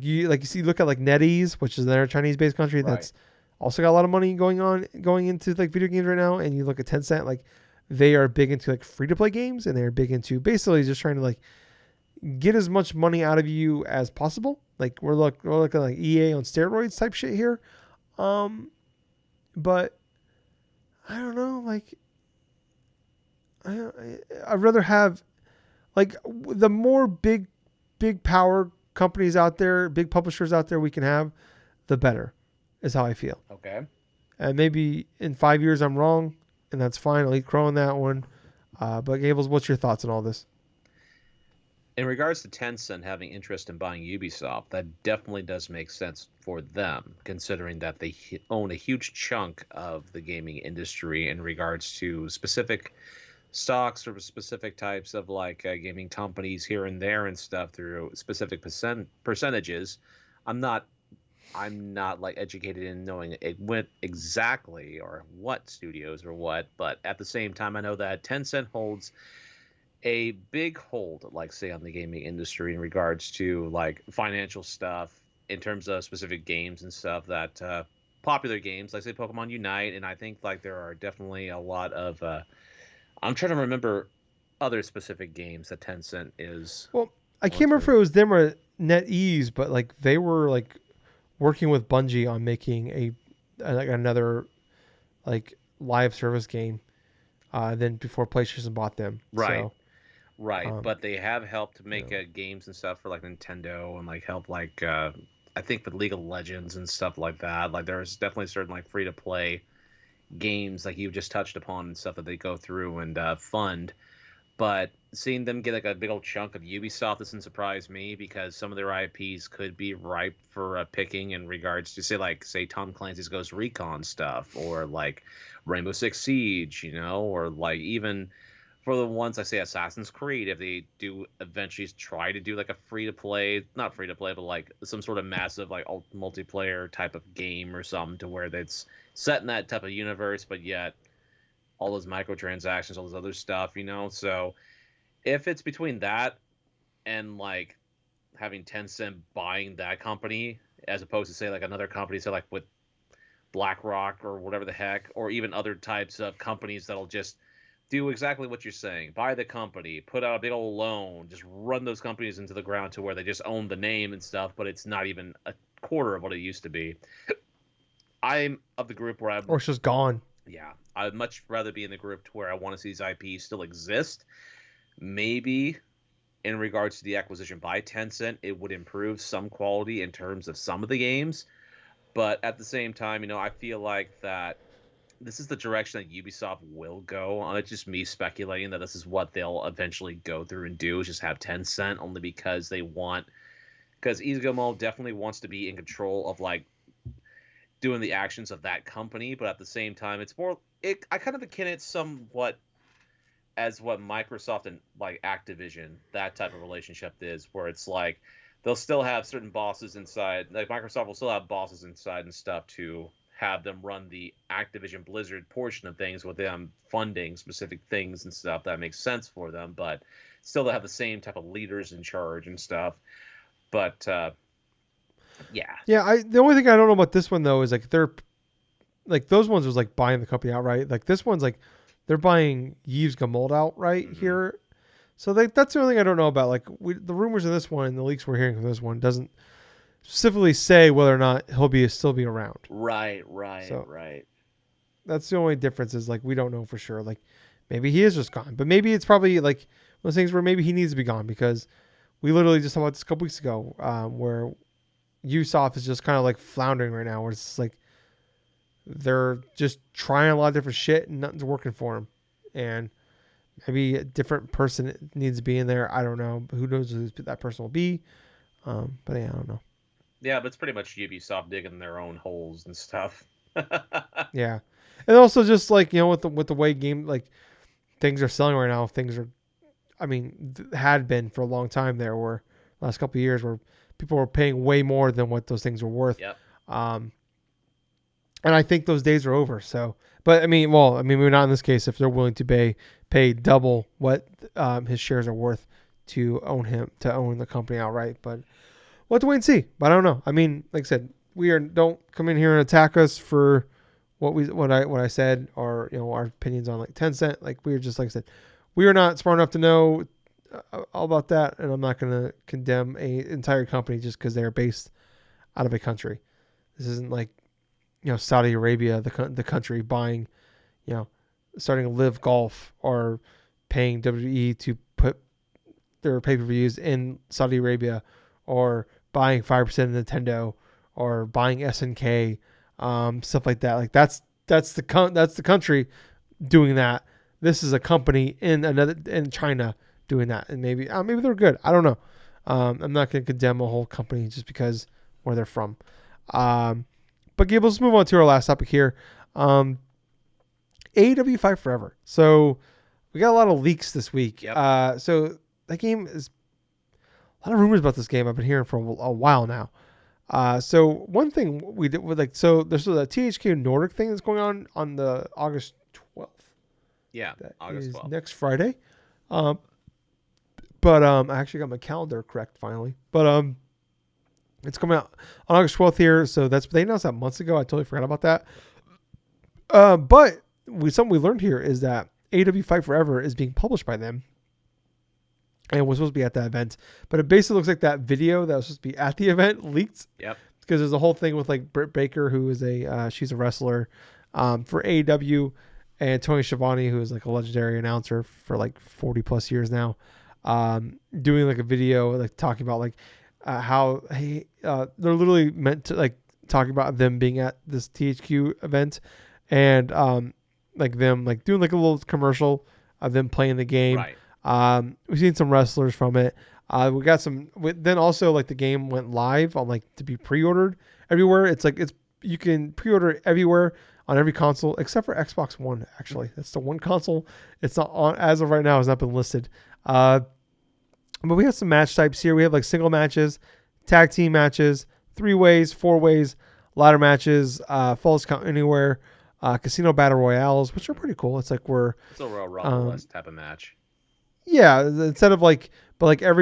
S1: you look at like NetEase, which is another Chinese-based country that's also got a lot of money going into like video games right now, and you look at Tencent, like they are big into like free-to-play games, and they're big into basically just trying to like get as much money out of you as possible. Like we're looking like EA on steroids type shit here. But I don't know, like I'd rather have like the more big power companies out there, big publishers out there we can have, the better, is how I feel.
S2: Okay.
S1: And maybe in 5 years I'm wrong, and that's fine. I'll eat crow on that one. But Gables, what's your thoughts on all this?
S2: In regards to Tencent having interest in buying Ubisoft, that definitely does make sense for them, considering that they own a huge chunk of the gaming industry in regards to specific stocks or specific types of gaming companies here and there and stuff through specific percentages. I'm not like educated in knowing it went exactly or what studios or what, but at the same time, I know that Tencent holds a big hold, like say, on the gaming industry in regards to like financial stuff in terms of specific games and stuff that popular games like say Pokemon Unite, and I think like there are definitely a lot of I'm trying to remember other specific games that Tencent is.
S1: Well, I can't remember if it was them or NetEase, but like they were like working with Bungie on making like another like live service game. Than before PlayStation bought them.
S2: Right.
S1: So
S2: Right,
S1: um,
S2: but they have helped to
S1: you
S2: make
S1: know,
S2: games and stuff for like Nintendo and like help like I think with League of Legends and stuff like that. Like there's definitely certain like free to play games like you just touched upon and stuff that they go through and fund. But seeing them get like a big old chunk of Ubisoft doesn't surprise me because some of their IPs could be ripe for picking in regards to say Tom Clancy's Ghost Recon stuff or like Rainbow Six Siege, or like even for the ones I say Assassin's Creed, if they do eventually try to do like a free to play, not free to play, but like some sort of massive like multiplayer type of game or something to where that's set in that type of universe, but yet all those microtransactions, all this other stuff. So if it's between that and like having Tencent buying that company as opposed to say like another company, say like with BlackRock or whatever the heck, or even other types of companies that'll just do exactly what you're saying. Buy the company, put out a big old loan, just run those companies into the ground to where they just own the name and stuff, but it's not even a quarter of what it used to be. I'm of the group where
S1: or it's just gone.
S2: yeah, I'd much rather be in the group to where I want to see these IPs still exist. Maybe in regards to the acquisition by Tencent, it would improve some quality in terms of some of the games. But at the same time, I feel like that this is the direction that Ubisoft will go. It's just me speculating that this is what they'll eventually go through and do, is just have Tencent, only because because Izagamo definitely wants to be in control of like doing the actions of that company, but at the same time, I kind of akin it somewhat as what Microsoft and like Activision, that type of relationship is, where it's like they'll still have certain bosses inside, like Microsoft will still have bosses inside and stuff to have them run the Activision Blizzard portion of things with them funding specific things and stuff that makes sense for them, but still they have the same type of leaders in charge and stuff. But yeah.
S1: Yeah, the only thing I don't know about this one though is like they're like those ones was like buying the company outright. Like this one's like they're buying Yves Gamold outright
S2: Mm-hmm.
S1: here. So that's the only thing I don't know about. Like the rumors of this one and the leaks we're hearing from this one doesn't specifically say whether or not he'll still be around.
S2: Right, right,
S1: So
S2: right.
S1: that's the only difference is like we don't know for sure. Like maybe he is just gone, but maybe it's probably like one of those things where maybe he needs to be gone because we literally just talked about this a couple weeks ago, where Ubisoft is just kind of like floundering right now, where it's like they're just trying a lot of different shit and nothing's working for them, and maybe a different person needs to be in there. I don't know. Who knows who that person will be? But yeah, I don't know.
S2: Yeah, but it's pretty much Ubisoft digging their own holes and stuff.
S1: Yeah, and also just like with the way game like things are selling right now, things are I mean, had been for a long time there, where last couple of years where people were paying way more than what those things were worth.
S2: Yep.
S1: Um, and I think those days are over. So, but I mean, we're not in this case if they're willing to pay double what his shares are worth to own the company outright. But we'll have to wait and see. But I don't know. I mean, like I said, don't come in here and attack us for what I said, or our opinions on like Tencent. Like we were just like I said, we are not smart enough to know all about that, and I'm not going to condemn a entire company just because they're based out of a country. This isn't like Saudi Arabia, the country buying, you know, starting Live Golf or paying WWE to put their pay per views in Saudi Arabia, or buying 5% of Nintendo, or buying SNK, stuff like that. Like that's the country doing that. This is a company in China doing that, and maybe they're good. I don't know. I'm not going to condemn a whole company just because where they're from. But Gables, let's move on to our last topic here. AEW Fight Forever. So we got a lot of leaks this week.
S2: Yep.
S1: So that game is a lot of rumors about this game. I've been hearing for a while now. So one thing we did with there's a THQ Nordic thing that's going on the August 12th.
S2: Yeah.
S1: That
S2: August
S1: is
S2: 12th.
S1: next Friday. Um, but I actually got my calendar correct finally. But it's coming out on August 12th here. So they announced that months ago. I totally forgot about that. But something we learned here is that AEW Fight Forever is being published by them, and was supposed to be at that event. But it basically looks like that video that was supposed to be at the event leaked.
S2: Yep.
S1: because there's a whole thing with like Britt Baker, who is she's a wrestler for AEW, and Tony Schiavone, who is like a legendary announcer for like 40 plus years now, doing like a video like talking about like how they're literally meant to like talking about them being at this THQ event, and like them like doing like a little commercial of them playing the game.
S2: Right.
S1: We've seen some wrestlers from it. We got some. Then also like the game went live on like to be pre-ordered everywhere. It's like it's you can pre-order everywhere on every console except for Xbox One. Actually, that's the one console it's not on as of right now. Has not been listed. But we have some match types here. We have like single matches, tag team matches, 3 ways, 4 ways, ladder matches, falls count anywhere, casino battle royales, which are pretty cool. It's like we're
S2: It's a real Rumble West type of match.
S1: yeah, instead of like, but like I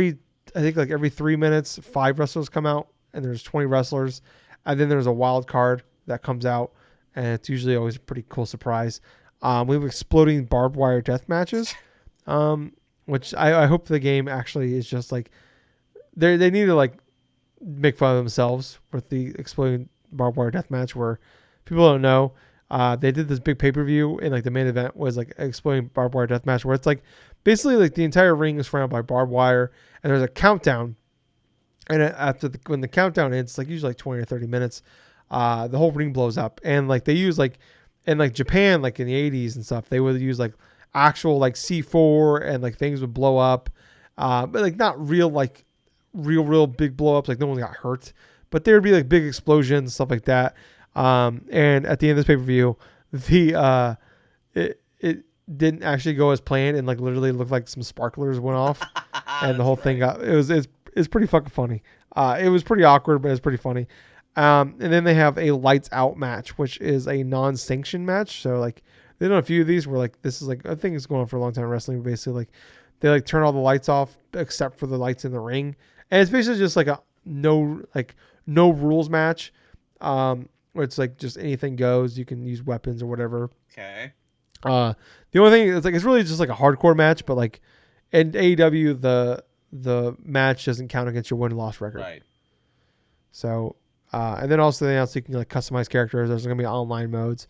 S1: think like every 3 minutes, 5 wrestlers come out, and there's 20 wrestlers, and then there's a wild card that comes out, and it's usually always a pretty cool surprise. We have exploding barbed wire death matches, which I hope the game actually is just like they need to like make fun of themselves with the exploding barbed wire death match where people don't know. They did this big pay per view and like the main event was like exploding barbed wire death match where it's like basically like the entire ring is surrounded by barbed wire and there's a countdown. And after when the countdown ends, it's like usually like 20 or 30 minutes, the whole ring blows up. And like they use like in like Japan, like in the 80s and stuff, they would use like actual like C4 and like things would blow up, but like not real like real big blow ups. Like no one got hurt, but there would be like big explosions stuff like that. And at the end of this pay per view, the it didn't actually go as planned, and like literally looked like some sparklers went off, and the whole thing got it's pretty fucking funny. It was pretty awkward, but it's pretty funny. And then they have a lights out match, which is a non-sanctioned match. So like they've done a few of these where like this is like I think it's going on for a long time in wrestling. But basically, like they like turn all the lights off except for the lights in the ring, and it's basically just like a no rules match, where it's like just anything goes. You can use weapons or whatever.
S2: Okay.
S1: The only thing is like it's really just like a hardcore match, but like in AEW the match doesn't count against your win loss record.
S2: Right.
S1: So and then also they announced you can like customize characters. There's gonna be online modes,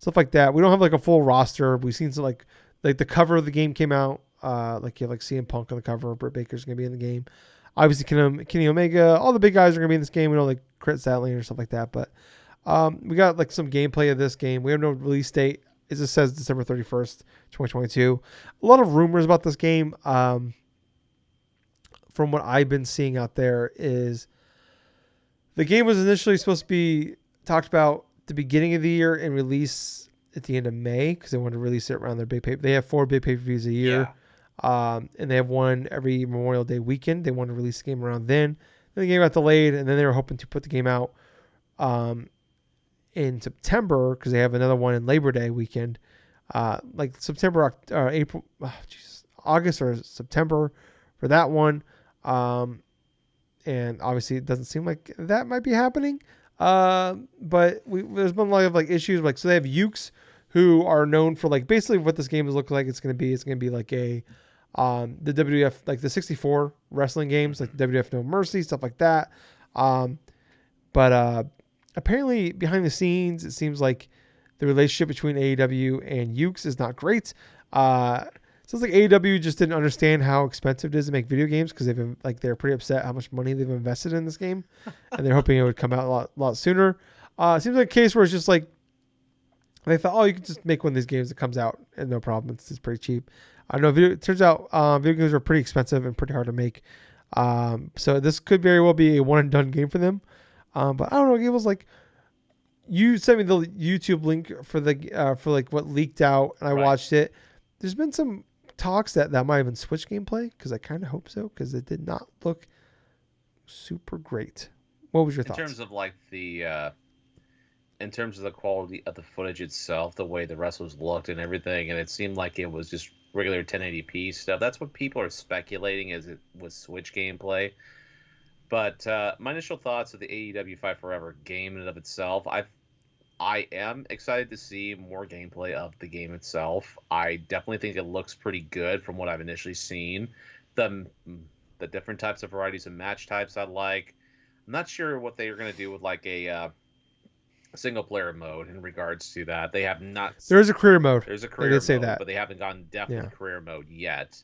S1: stuff like that. We don't have like a full roster. We've seen some like the cover of the game came out. Like you have like CM Punk on the cover. Britt Baker's gonna be in the game. Obviously Kenny Omega. All the big guys are gonna be in this game. We know like Crit Statling or stuff like that. But we got like some gameplay of this game. We have no release date. It just says December 31st, 2022. A lot of rumors about this game. From what I've been seeing out there is the game was initially supposed to be talked about the beginning of the year and release at the end of May because they wanted to release it around their big pay. They have 4 big pay-per-views a year, and they have one every Memorial Day weekend. They wanted to release the game around then. Then the game got delayed, and then they were hoping to put the game out in September because they have another one in Labor Day weekend, like September, April, August or September for that one. And obviously it doesn't seem like that might be happening. But there's been a lot of like issues. Like, so they have Ukes who are known for like basically what this game is looking like. It's going to be like the WWF, like the 64 wrestling games, like WWF No Mercy, stuff like that. But apparently behind the scenes, it seems like the relationship between AEW and Ukes is not great. Sounds like AEW just didn't understand how expensive it is to make video games because they're pretty upset how much money they've invested in this game, and they're hoping it would come out a lot sooner. It seems like a case where it's just like they thought, oh, you can just make one of these games that comes out and no problem. It's pretty cheap. I know. It turns out video games are pretty expensive and pretty hard to make. So this could very well be a one and done game for them. But I don't know. Gables, like you sent me the YouTube link for like what leaked out, and I watched it. There's been some talks that might have been Switch gameplay because I kind of hope so because it did not look super great. What was your thoughts?
S2: In terms of like in terms of the quality of the footage itself, the way the wrestlers looked and everything, and it seemed like it was just regular 1080p stuff. That's what people are speculating as it was Switch gameplay. But my initial thoughts of the AEW Fight Forever game in and of itself, I am excited to see more gameplay of the game itself. I definitely think it looks pretty good from what I've initially seen. The different types of varieties of match types I like. I'm not sure what they are going to do with like a single player mode in regards to that. They have not.
S1: There is a career mode.
S2: There's a
S1: They
S2: career
S1: did say
S2: mode,
S1: that.
S2: but they haven't gone depth
S1: Yeah.
S2: with career mode yet.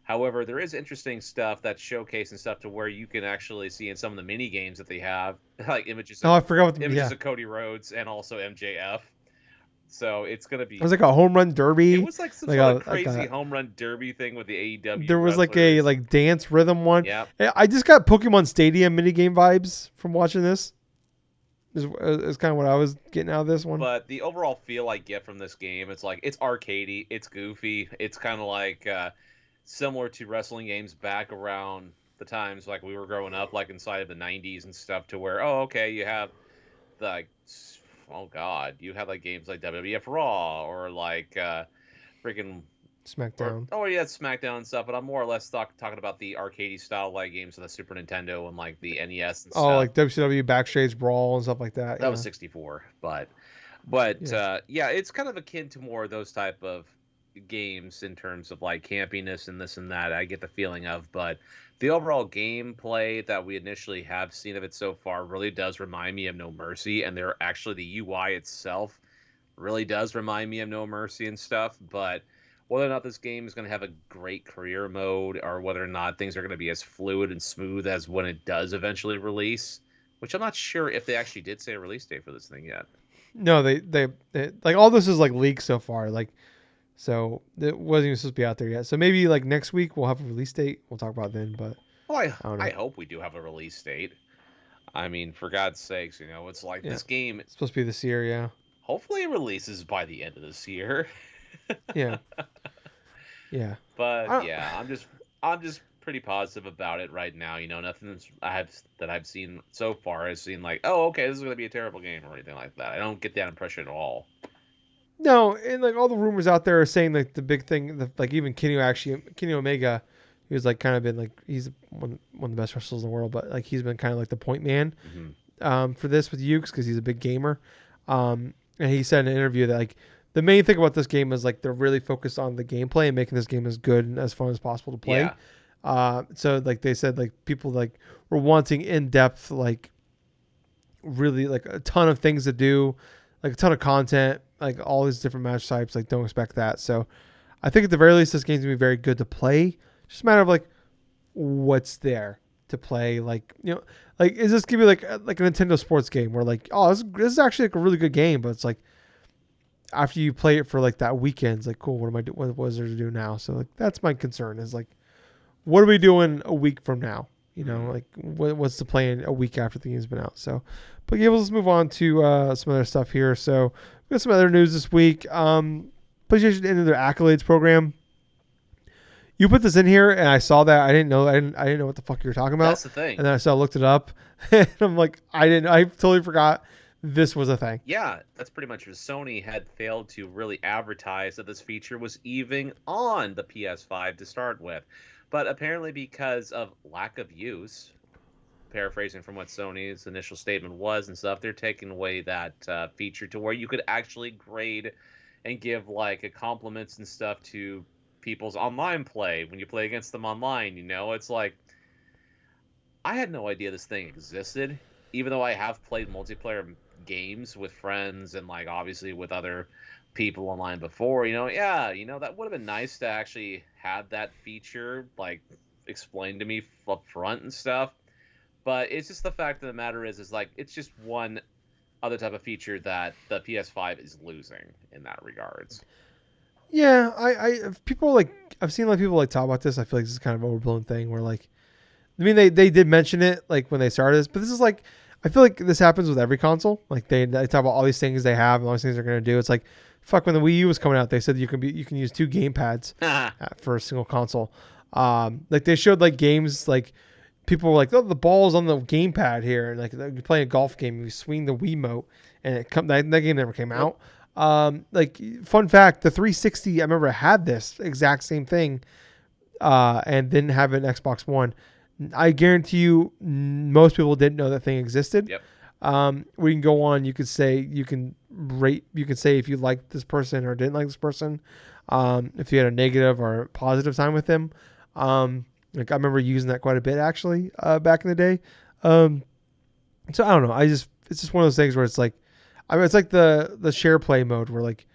S2: However, there is interesting stuff that's showcasing stuff to where you can actually see in some of the mini games that they have, like
S1: Oh, I forgot what.
S2: images
S1: Yeah.
S2: of Cody Rhodes and also MJF. So it's gonna
S1: It
S2: be.
S1: was like a home run
S2: It
S1: derby.
S2: was like some
S1: Like
S2: sort of
S1: a
S2: crazy home run derby thing with the AEW
S1: there was like a
S2: wrestlers.
S1: like dance rhythm one.
S2: Yep.
S1: I just got Pokemon Stadium minigame vibes from watching this. Is kind of what I was getting out of this one.
S2: But the overall feel I get from this game, it's like it's arcadey, it's goofy, it's kind of like similar to wrestling games back around the times like we were growing up, like inside of the '90s and stuff. To where okay, you have like oh god, you have like games like WWF Raw or like freaking
S1: SmackDown.
S2: oh yeah, SmackDown and stuff. But I'm more or less talking about the arcadey style like games of the Super Nintendo and like the NES and
S1: Oh,
S2: stuff.
S1: like WCW backstage brawl and stuff like that.
S2: That
S1: Yeah.
S2: was 64, but
S1: Yes.
S2: yeah, it's kind of akin to more of those type of games in terms of like campiness and this and that. I get the feeling of, but the overall gameplay that we initially have seen of it so far really does remind me of No Mercy, and they're actually the UI itself really does remind me of No Mercy and stuff. But whether or not this game is going to have a great career mode, or whether or not things are going to be as fluid and smooth as when it does eventually release, which I'm not sure if they actually did say a release date for this thing yet.
S1: No, they like all this is like leaks so far. Like so it wasn't even supposed to be out there yet. So maybe like next week we'll have a release date. We'll talk about it then. But
S2: Well,
S1: I don't
S2: I
S1: know.
S2: hope we do have a release date. I mean, for God's sakes, it's like
S1: Yeah,
S2: this game.
S1: it's supposed to be this year. Yeah.
S2: Hopefully, it releases by the end of this year.
S1: Yeah. Yeah.
S2: But
S1: I,
S2: yeah, I'm just pretty positive about it right now. Nothing that I've seen so far has seen like, oh, okay, this is gonna be a terrible game or anything like that. I don't get that impression at all.
S1: no, and like all the rumors out there are saying like the big thing, like even Kenny Omega, he was like kind of been like he's one of the best wrestlers in the world, but like he's been kind of like the point man
S2: Mm-hmm.
S1: for this with Ukes because he's a big gamer. And he said in an interview that like the main thing about this game is like they're really focused on the gameplay and making this game as good and as fun as possible to play.
S2: Yeah.
S1: So like they said like people like were wanting in depth like really like a ton of things to do, like a ton of content, like all these different match types. Like don't expect that. So I think at the very least this game's gonna be very good to play. Just a matter of like what's there to play. Like like is this gonna be like a Nintendo sports game where like oh this is actually like a really good game, but it's like after you play it for like that weekend, it's like cool. What am I do? What is there to do now? So like that's my concern is like what are we doing a week from now? Like what's the plan a week after the game's been out? So, but yeah, let's move on to some other stuff here. So we got some other news this week. PlayStation ended their accolades program. You put this in here, and I saw that. I didn't know. I didn't know what the fuck you were talking about.
S2: That's the thing.
S1: And then I looked it up, and I'm like, I totally forgot this was a thing.
S2: Yeah, that's pretty much what Sony had failed to really advertise that this feature was even on the PS5 to start with. But apparently because of lack of use, paraphrasing from what Sony's initial statement was and stuff, they're taking away that feature to where you could actually grade and give like compliments and stuff to people's online play when you play against them online. It's like I had no idea this thing existed, even though I have played multiplayer games with friends and like obviously with other people online before. Yeah, that would have been nice to actually have that feature like explained to me up front and stuff. But it's just the fact of the matter is like it's just one other type of feature that the PS5 is losing in that regards.
S1: Yeah, people like I've seen like people like talk about this. I feel like this is kind of an overblown thing where like I mean they did mention it like when they started this, but this is like I feel like this happens with every console. Like they talk about all these things they have and all these things they're gonna do. It's like fuck when the Wii U was coming out, they said you can use two game pads for a single console. Like they showed like games like people were like, oh, the ball's on the gamepad here, and like you play a golf game, you swing the Wiimote, and that game never came out. Like fun fact, the 360, I remember had this exact same thing, and didn't have an Xbox One. I guarantee you, most people didn't know that thing existed.
S2: Yep.
S1: We can go on. You could say you can rate. You can say if you liked this person or didn't like this person. If you had a negative or positive time with them. Like I remember using that quite a bit actually back in the day. So I don't know. It's just one of those things where it's like, I mean, it's like the share play mode where like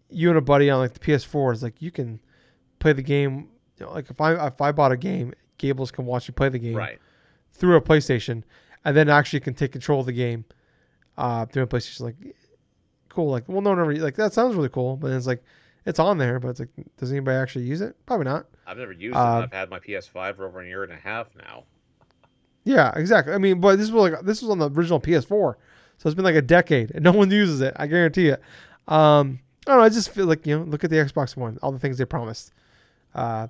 S1: you and a buddy on like the PS4 is like you can play the game. Like if I bought a game, Gables can watch you play the game
S2: Right.
S1: through a PlayStation, and then actually can take control of the game through a PlayStation. Like cool. Like well, no one ever like that sounds really cool, but it's like it's on there, but it's like does anybody actually use it? Probably not.
S2: I've never used it, and
S1: Uh,
S2: I've had my PS5 for over a year and a half now.
S1: yeah, exactly. I mean, but this was on the original PS4, so it's been like a decade, and no one uses it. I guarantee it. I don't know. I just feel like look at the Xbox One, all the things they promised uh,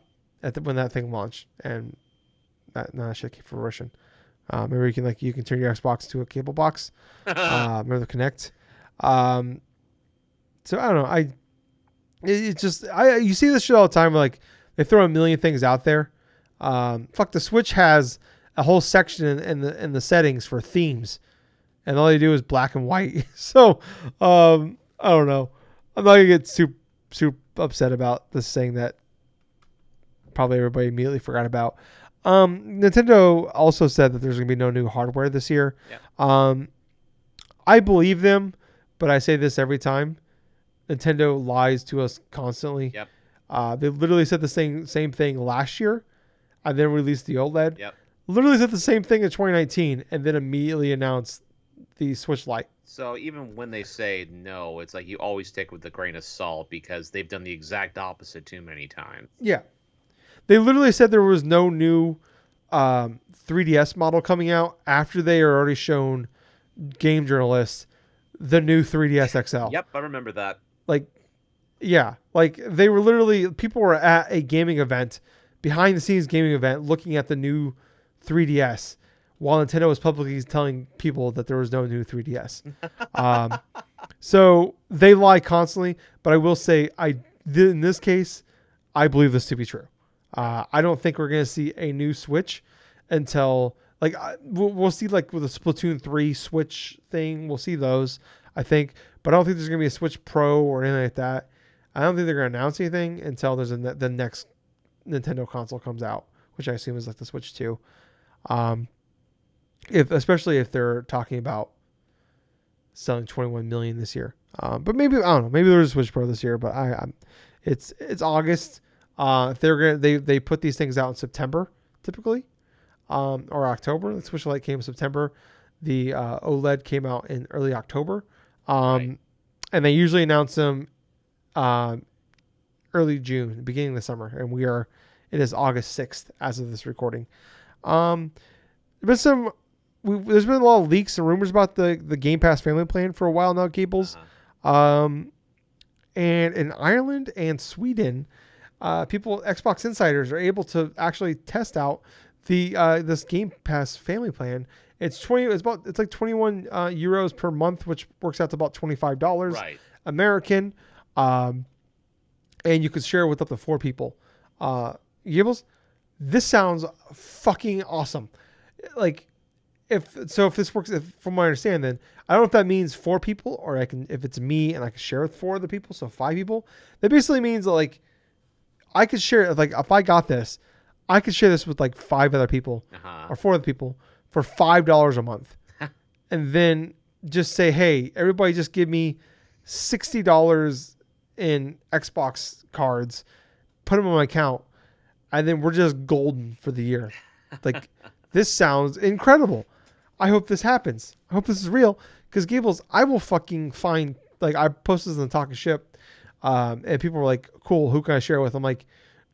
S1: when that thing launched, and that shit came to fruition. Maybe you can turn your Xbox to a cable box. Remember the Kinect. Um, so I don't know. It's just you see this shit all the time. Like they throw a million things out there. Fuck, the Switch has a whole section in the settings for themes, and all they do is black and white. So I don't know. I'm not gonna get super upset about this thing that probably everybody immediately forgot about. Nintendo also said that there's gonna be no new hardware this year.
S2: Yeah.
S1: I believe them, but I say this every time. Nintendo lies to us constantly.
S2: Yep.
S1: They literally said the same thing last year, and then released the OLED.
S2: Yep.
S1: Literally said the same thing in 2019, and then immediately announced the Switch Lite.
S2: So even when they say no, it's like you always take with a grain of salt because they've done the exact opposite too many times.
S1: Yeah, they literally said there was no new 3DS model coming out after they are already shown game journalists the new 3DS XL.
S2: Yep, I remember that.
S1: Like, yeah, like they were literally people were at a gaming event, behind the scenes gaming event, looking at the new 3DS, while Nintendo was publicly telling people that there was no new 3DS. So they lie constantly, but I will say in this case, I believe this to be true. I don't think we're gonna see a new Switch until we'll see like with the Splatoon 3 Switch thing. We'll see those, I think, but I don't think there's gonna be a Switch Pro or anything like that. I don't think they're gonna announce anything until the next Nintendo console comes out, which I assume is like the Switch 2. Especially if they're talking about selling 21 million this year. But maybe I don't know. Maybe there's a Switch Pro this year, but it's August. They put these things out in September typically, or October. The Switch Lite came in September. The OLED came out in early October,
S2: Right.
S1: and they usually announce them early June, beginning of the summer, and it is August 6th as of this recording. There's been there's been a lot of leaks and rumors about the Game Pass family plan for a while now, Gables. And in Ireland and Sweden, Xbox insiders are able to actually test out this Game Pass family plan. It's like 21 euros per month, which works out to about $25
S2: Right.
S1: American. And you could share it with up to 4 people. Gables, this sounds fucking awesome. Like if this works, from what I understand, then I don't know if that means 4 people or if it's me and I can share with 4 other people, so 5 people. That basically means that like I could share, like if I got this, I could share this with like 5 other people or 4 other people for $5 a month, and then just say, hey, everybody, just give me $60 in Xbox cards, put them on my account, and then we're just golden for the year. Like this sounds incredible. I hope this happens. I hope this is real. Because Gables, I will fucking find, like, I posted this in the Talking Ship, and people were like, cool, who can I share with? I'm like,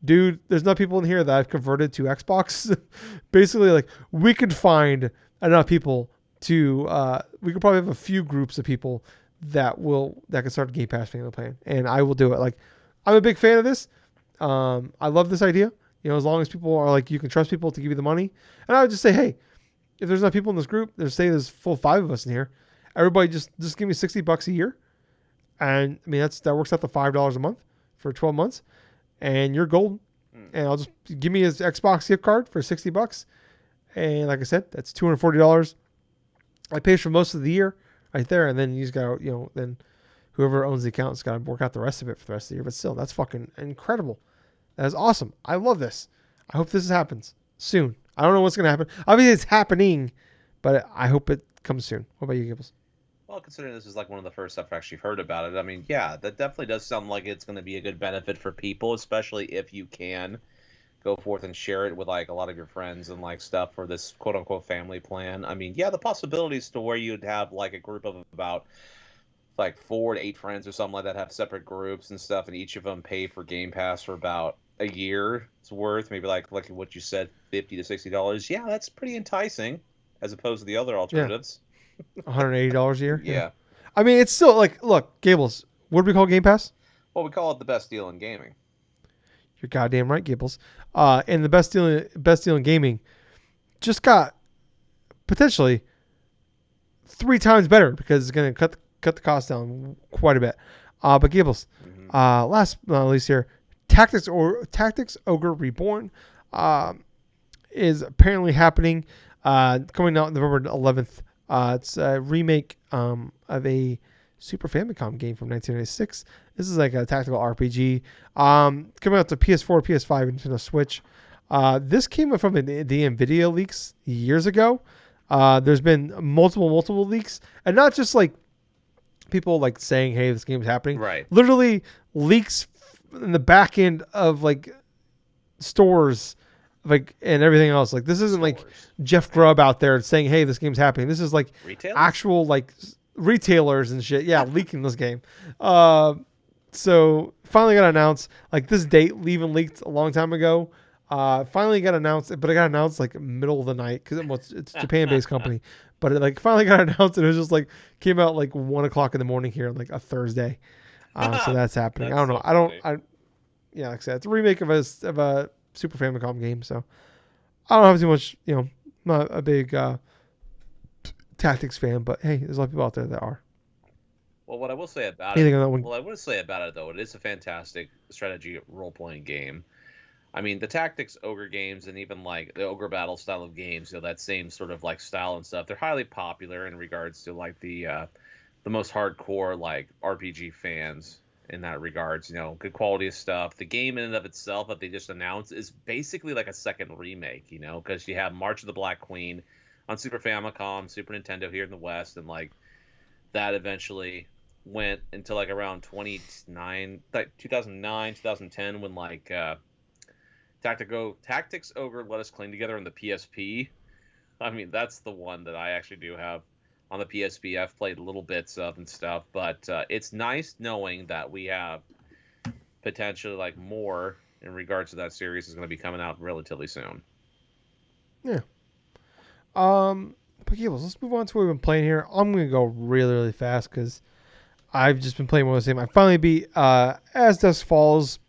S1: dude, there's not people in here that I've converted to Xbox. Basically, like, we could find enough people we could probably have a few groups of people that can start a Game Pass family plan. And I will do it. Like, I'm a big fan of this. I love this idea. As long as people are like, you can trust people to give you the money. And I would just say, hey, if there's not people in this group, there's full 5 of us in here. Everybody just give me $60 a year, and I mean that works out to $5 a month for 12 months, and you're golden. And I'll just give me his Xbox gift card for $60, and like I said, that's $240. I pay for most of the year right there, and then you just got then whoever owns the account has got to work out the rest of it for the rest of the year. But still, that's fucking incredible. That is awesome. I love this. I hope this happens soon. I don't know what's going to happen. Obviously, it's happening, but I hope it comes soon. What about you, Gables?
S2: Well, considering this is like one of the first I've actually heard about it, I mean, yeah, that definitely does sound like it's going to be a good benefit for people, especially if you can go forth and share it with like a lot of your friends and like stuff for this quote unquote family plan. I mean, yeah, the possibilities to where you'd have like a group of about like 4 to 8 friends or something like that have separate groups and stuff, and each of them pay for Game Pass for about a year's worth, maybe like what you said, $50 to $60. Yeah, that's pretty enticing as opposed to the other
S1: Yeah,
S2: alternatives.
S1: $180 a year. Yeah.
S2: Yeah.
S1: I mean, it's still like, look, Gables. What do we call Game Pass?
S2: Well, we call it the best deal in gaming.
S1: You're goddamn right, Gables. And the best deal in gaming just got potentially 3 times better because it's going to cut the cost down quite a bit. But Gables,
S2: Mm-hmm.
S1: last but not least here, Tactics Ogre Reborn is apparently happening, coming out November 11th. It's a remake of a Super Famicom game from 1996. This is like a tactical RPG. Coming out to PS4, PS5, and Nintendo Switch. This came from the NVIDIA leaks years ago. There's been multiple leaks, and not just like people like saying, "Hey, this game's happening."
S2: Right.
S1: Literally leaks in the back end of like stores, like and everything else. Like this isn't like Jeff Grubb out there saying, "Hey, this game's happening." This is like
S2: Retail?
S1: actual like retailers and shit. Yeah, leaking this game. So finally got announced. Like this date even leaked a long time ago. Finally got announced, but it got announced like middle of the night because it's a Japan-based company. But it like finally got announced, and it was just like came out like 1 o'clock in the morning here on like a Thursday. So that's happening.
S2: That's
S1: I don't know.
S2: so funny.
S1: Yeah, like I said, it's a remake of a Super Famicom game. So I don't have too much. Not a big tactics fan, but hey, there's a lot of people out there that are.
S2: Well, what I will say about
S1: Anything
S2: it,
S1: on that one?
S2: well, I would say about it though, it is a fantastic strategy role-playing game. I mean, the Tactics Ogre games and even like the Ogre Battle style of games, that same sort of like style and stuff, they're highly popular in regards to like the most hardcore like RPG fans in that regards. Good quality of stuff. The game in and of itself that they just announced is basically like a second remake, because you have March of the Black Queen on Super Famicom, Super Nintendo here in the West, and like that eventually went into like around 2009, 2010 when like Tactics Ogre Let Us Cling Together on the PSP. I mean, that's the one that I actually do have on the PSP. I've played little bits of and stuff, but it's nice knowing that we have potentially like more in regards to that series is going to be coming out relatively soon.
S1: Yeah. But yeah, let's move on to what we've been playing here. I'm gonna go really fast because I've just been playing more of the same. I finally beat As Dusk Falls.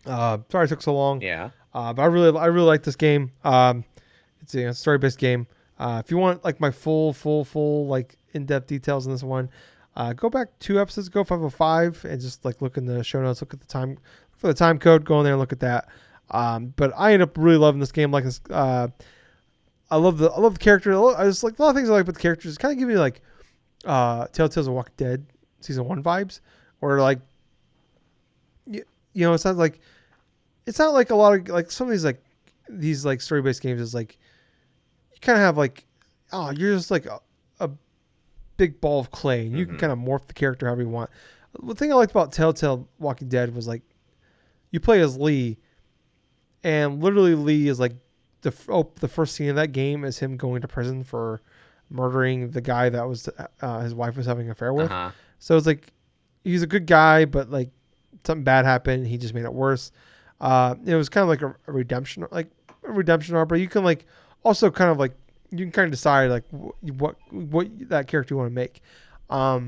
S1: Sorry it took so long.
S2: Yeah.
S1: But I really like this game. It's a story-based game. If you want like my full like in-depth details in this one, go back 2 episodes ago, 505, and just like look in the show notes, look at the time for the time code, go in there and look at that. But I ended up really loving this game. Like this, I love the character. I just like a lot of things I like about the characters. It's kind of give me like Telltale's of Walking Dead season 1 vibes, or like it's not like a lot of like some of these like story-based games is like you kind of have like, oh, you're just like a big ball of clay and you can kind of morph the character however you want. The thing I liked about Telltale Walking Dead was like you play as Lee, and literally Lee is like the first scene of that game is him going to prison for murdering the guy that was his wife was having an affair with. So it's like he's a good guy, but like something bad happened, he just made it worse. It was kind of like a redemption arc, but you can like also kind of like you can kind of decide like what that character you want to make. I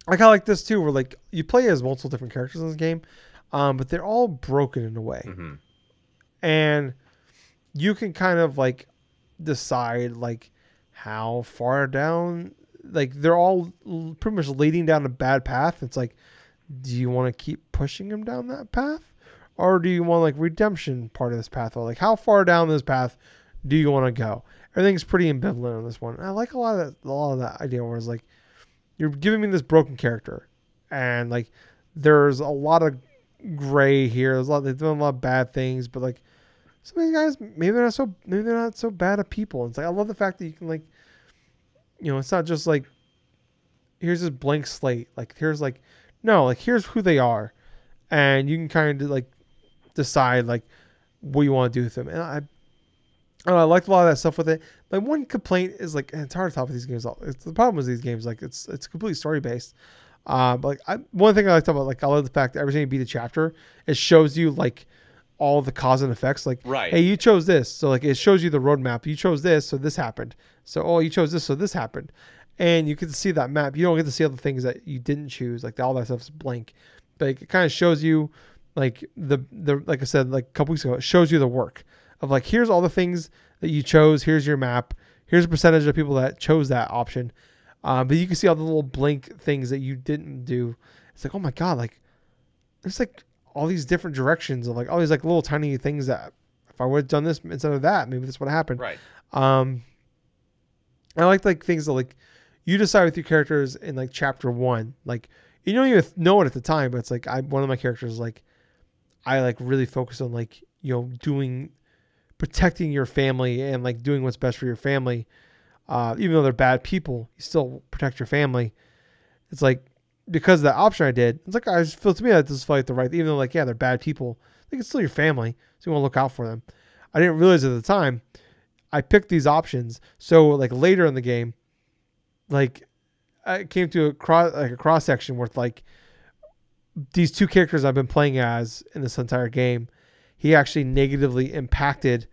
S1: kind of like this too, where like you play as multiple different characters in this game, but they're all broken in a way, and you can kind of like decide like how far down, like they're all pretty much leading down a bad path. It's like, do you want to keep pushing them down that path, or do you want like redemption part of this path, or like how far down this path do you want to go? Everything's pretty ambivalent on this one. And I like a lot of that idea where it's like you're giving me this broken character, and like there's a lot of gray here. They're doing a lot of bad things, but like some of these guys maybe they're not so bad at people. It's like I love the fact that you can like it's not just like here's this blank slate. Like here's like no, like here's who they are, and you can kind of like decide like what you want to do with them. And I liked a lot of that stuff with it. My one complaint is like, and it's hard to talk with these games. It's the problem with these games, like it's completely story based. But like one thing I like to talk about, like I love the fact that every time you beat a chapter, it shows you like all the cause and effects. Like,
S2: Right.
S1: hey, you chose this, so like it shows you the roadmap. You chose this, so this happened. So oh, you chose this, so this happened, and you get to see that map. You don't get to see all the things that you didn't choose. Like all that stuff's blank, but it kind of shows you like the like I said like a couple weeks ago, it shows you the work of like here's all the things that you chose. Here's your map. Here's a percentage of people that chose that option. But you can see all the little blank things that you didn't do. It's like, oh my god, like there's like all these different directions of like all these like little tiny things that if I would have done this instead of that, maybe this would have happened.
S2: Right.
S1: Um, I like things that like you decide with your characters in like chapter one. Like you don't even know it at the time, but it's like one of my characters like I like really focus on like doing protecting your family and like doing what's best for your family. Even though they're bad people, you still protect your family. It's like because of that option I did, it's like I just feel to me that this is like the right. Even though like yeah they're bad people, like it's still your family, so you want to look out for them. I didn't realize at the time I picked these options. So like later in the game, like I came to a cross section with like these two characters I've been playing as in this entire game. He actually negatively impacted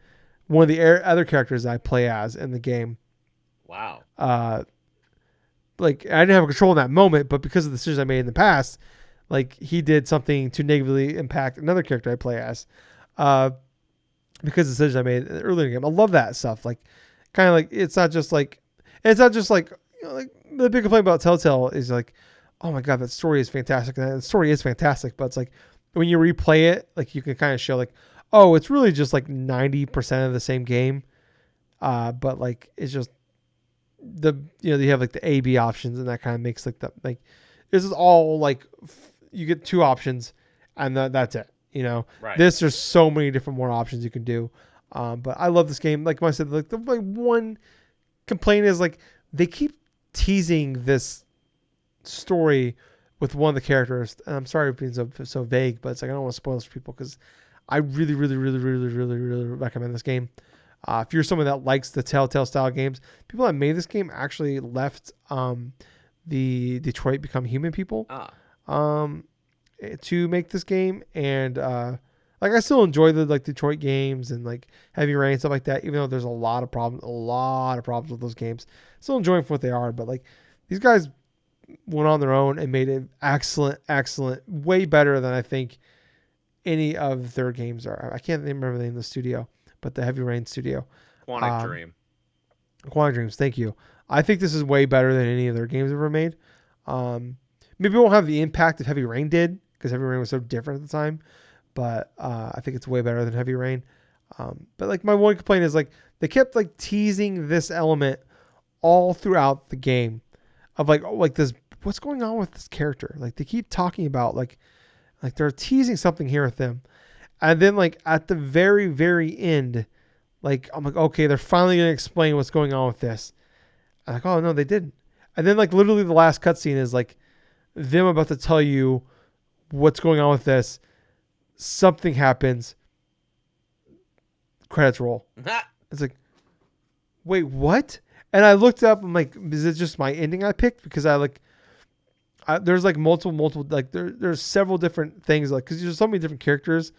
S1: one of the other characters I play as in the game.
S2: Wow.
S1: Like I didn't have control in that moment, but because of the decisions I made in the past, like he did something to negatively impact another character I play as, because of the decisions I made earlier in the game. I love that stuff. Like, kind of like it's not just like like the big complaint about Telltale is like, oh my god, that story is fantastic. And the story is fantastic, but it's like when you replay it, like you can kind of show like, oh, it's really just like 90% of the same game, but like it's just you have like the A B options and that kind of makes like the like this is all like you get two options and that's it.
S2: Right.
S1: This there's so many different more options you can do. But I love this game. Like I said, like the like one complaint is like they keep teasing this story with one of the characters. And I'm sorry for being so vague, but it's like I don't want to spoil this for people because I really, really, really, really, really, really recommend this game. If you're someone that likes the Telltale style games, people that made this game actually left the Detroit Become Human people um, to make this game, and like I still enjoy the like Detroit games and like Heavy Rain and stuff like that. Even though there's a lot of problems with those games, still enjoying for what they are. But like these guys went on their own and made it excellent, way better than I think any of their games are. I can't remember the name of the studio, but the Heavy Rain studio.
S2: Quantic Dream.
S1: Quantic Dreams, thank you. I think this is way better than any of their games ever made. Maybe it won't have the impact that Heavy Rain did because Heavy Rain was so different at the time, but I think it's way better than Heavy Rain. But like my one complaint is like they kept like teasing this element all throughout the game of like this what's going on with this character. Like they keep talking about like they're teasing something here with them. And then like at the very, very end, like I'm like, okay, they're finally gonna explain what's going on with this. I'm like, oh no, they didn't. And then like literally the last cutscene is like them about to tell you what's going on with this. Something happens. Credits roll. It's like, wait, what? And I looked up. I'm like, is it just my ending I picked? Because there's like multiple like there's several different things like because there's so many different characters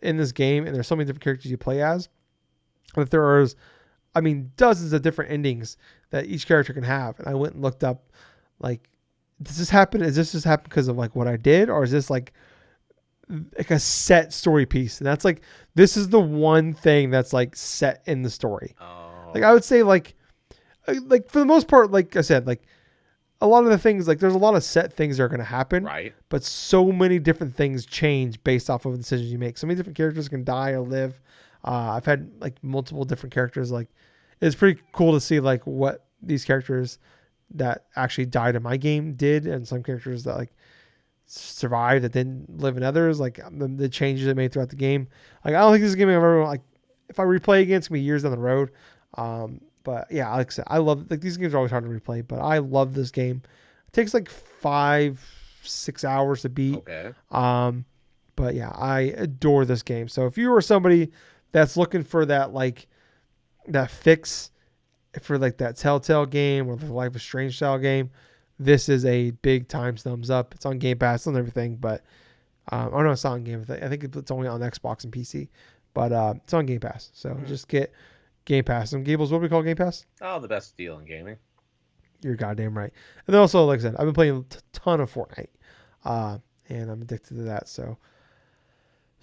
S1: in this game and there's so many different characters you play as that there are dozens of different endings that each character can have. And I went and looked up like does this happen? Is this just happen because of like what I did, or is this like a set story piece? And that's like this is the one thing that's like set in the story.
S2: Oh.
S1: Like I would say like for the most part, like I said, like a lot of the things, like there's a lot of set things that are going to happen,
S2: right?
S1: But so many different things change based off of the decisions you make. So many different characters can die or live. I've had like multiple different characters. Like it's pretty cool to see like what these characters that actually died in my game did, and some characters that like survived that didn't live in others. Like the changes they made throughout the game. Like I don't think this is a game I've ever like. If I replay again, it's gonna be years down the road. But yeah, like I said, I love like these games are always hard to replay, but I love this game. It takes like 5-6 hours to beat.
S2: Okay.
S1: Um, but yeah, I adore this game. So if you are somebody that's looking for that like that fix for like that Telltale game or the Life is Strange style game, this is a big time thumbs up. It's on Game Pass and everything, but oh no, it's not on Game Pass. I think it's only on Xbox and PC, but it's on Game Pass. So just get Game Pass. And Gables, what do we call Game Pass?
S2: Oh, the best deal in gaming.
S1: You're goddamn right. And then also, like I said, I've been playing a ton of Fortnite, uh, and I'm addicted to that. So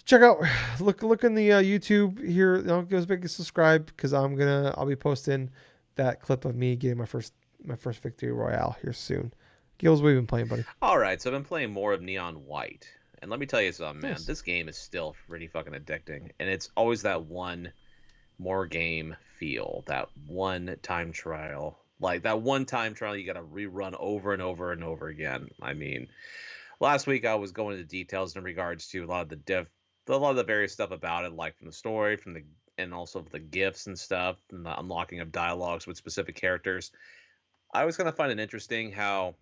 S1: check out, look in the YouTube here. Give us a big subscribe because I'll be posting that clip of me getting my first victory royale here soon. Gills, what have you been playing, buddy?
S2: All right, so I've been playing more of Neon White, and let me tell you something, man.
S1: Nice.
S2: This game is still pretty fucking addicting, and it's always that one more game feel, that one time trial. Like that one time trial you got to rerun over and over and over again. I mean, last week I was going into details in regards to a lot of a lot of the various stuff about it, like from the story, from the and also the gifts and stuff, and the unlocking of dialogues with specific characters. I was gonna find it interesting how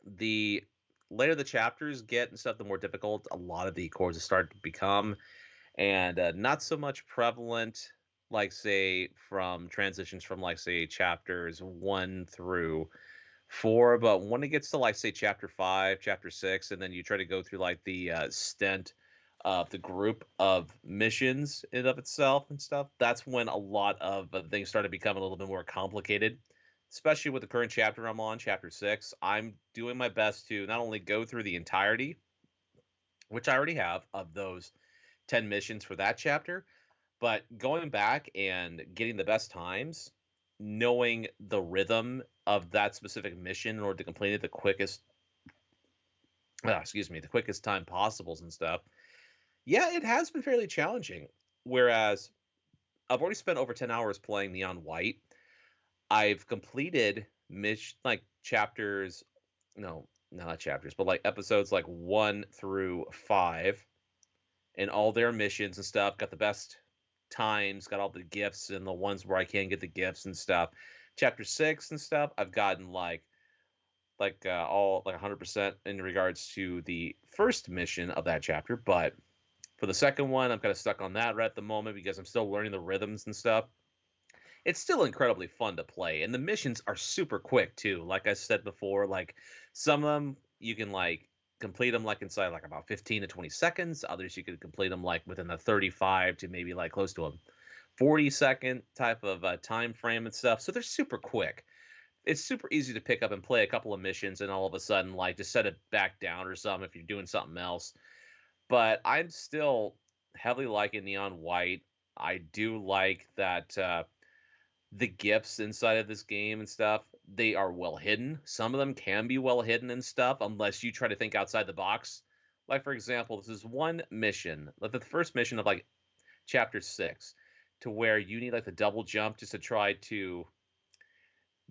S2: the later the chapters get and stuff, the more difficult a lot of the courses start to become, and not so much prevalent, like say from transitions from like say chapters 1 through 4, but when it gets to like say chapter 5, chapter 6, and then you try to go through like the stint of the group of missions in and of itself and stuff, that's when a lot of things start to become a little bit more complicated. Especially with the current chapter I'm on, chapter 6, I'm doing my best to not only go through the entirety, which I already have, of those 10 missions for that chapter, but going back and getting the best times, knowing the rhythm of that specific mission in order to complete it the quickest, the quickest time possibles and stuff. Yeah, it has been fairly challenging. Whereas I've already spent over 10 hours playing Neon White. I've completed like chapters, no, not chapters, but like episodes like 1 through 5 and all their missions and stuff. Got the best times, got all the gifts and the ones where I can get the gifts and stuff. Chapter 6 and stuff, I've gotten all like 100% in regards to the first mission of that chapter, but for the second one, I'm kind of stuck on that right at the moment because I'm still learning the rhythms and stuff. It's still incredibly fun to play, and the missions are super quick too. Like I said before, like some of them you can like complete them like inside like about 15 to 20 seconds. Others you could complete them like within the 35 to maybe like close to a 40-second type of time frame and stuff. So they're super quick. It's super easy to pick up and play a couple of missions and all of a sudden like just set it back down or something if you're doing something else. But I'm still heavily liking Neon White. I do like that the gifts inside of this game and stuff, they are well hidden. Some of them can be well hidden and stuff unless you try to think outside the box. Like for example, this is one mission, like the first mission of like chapter 6, to where you need like the double jump just to try to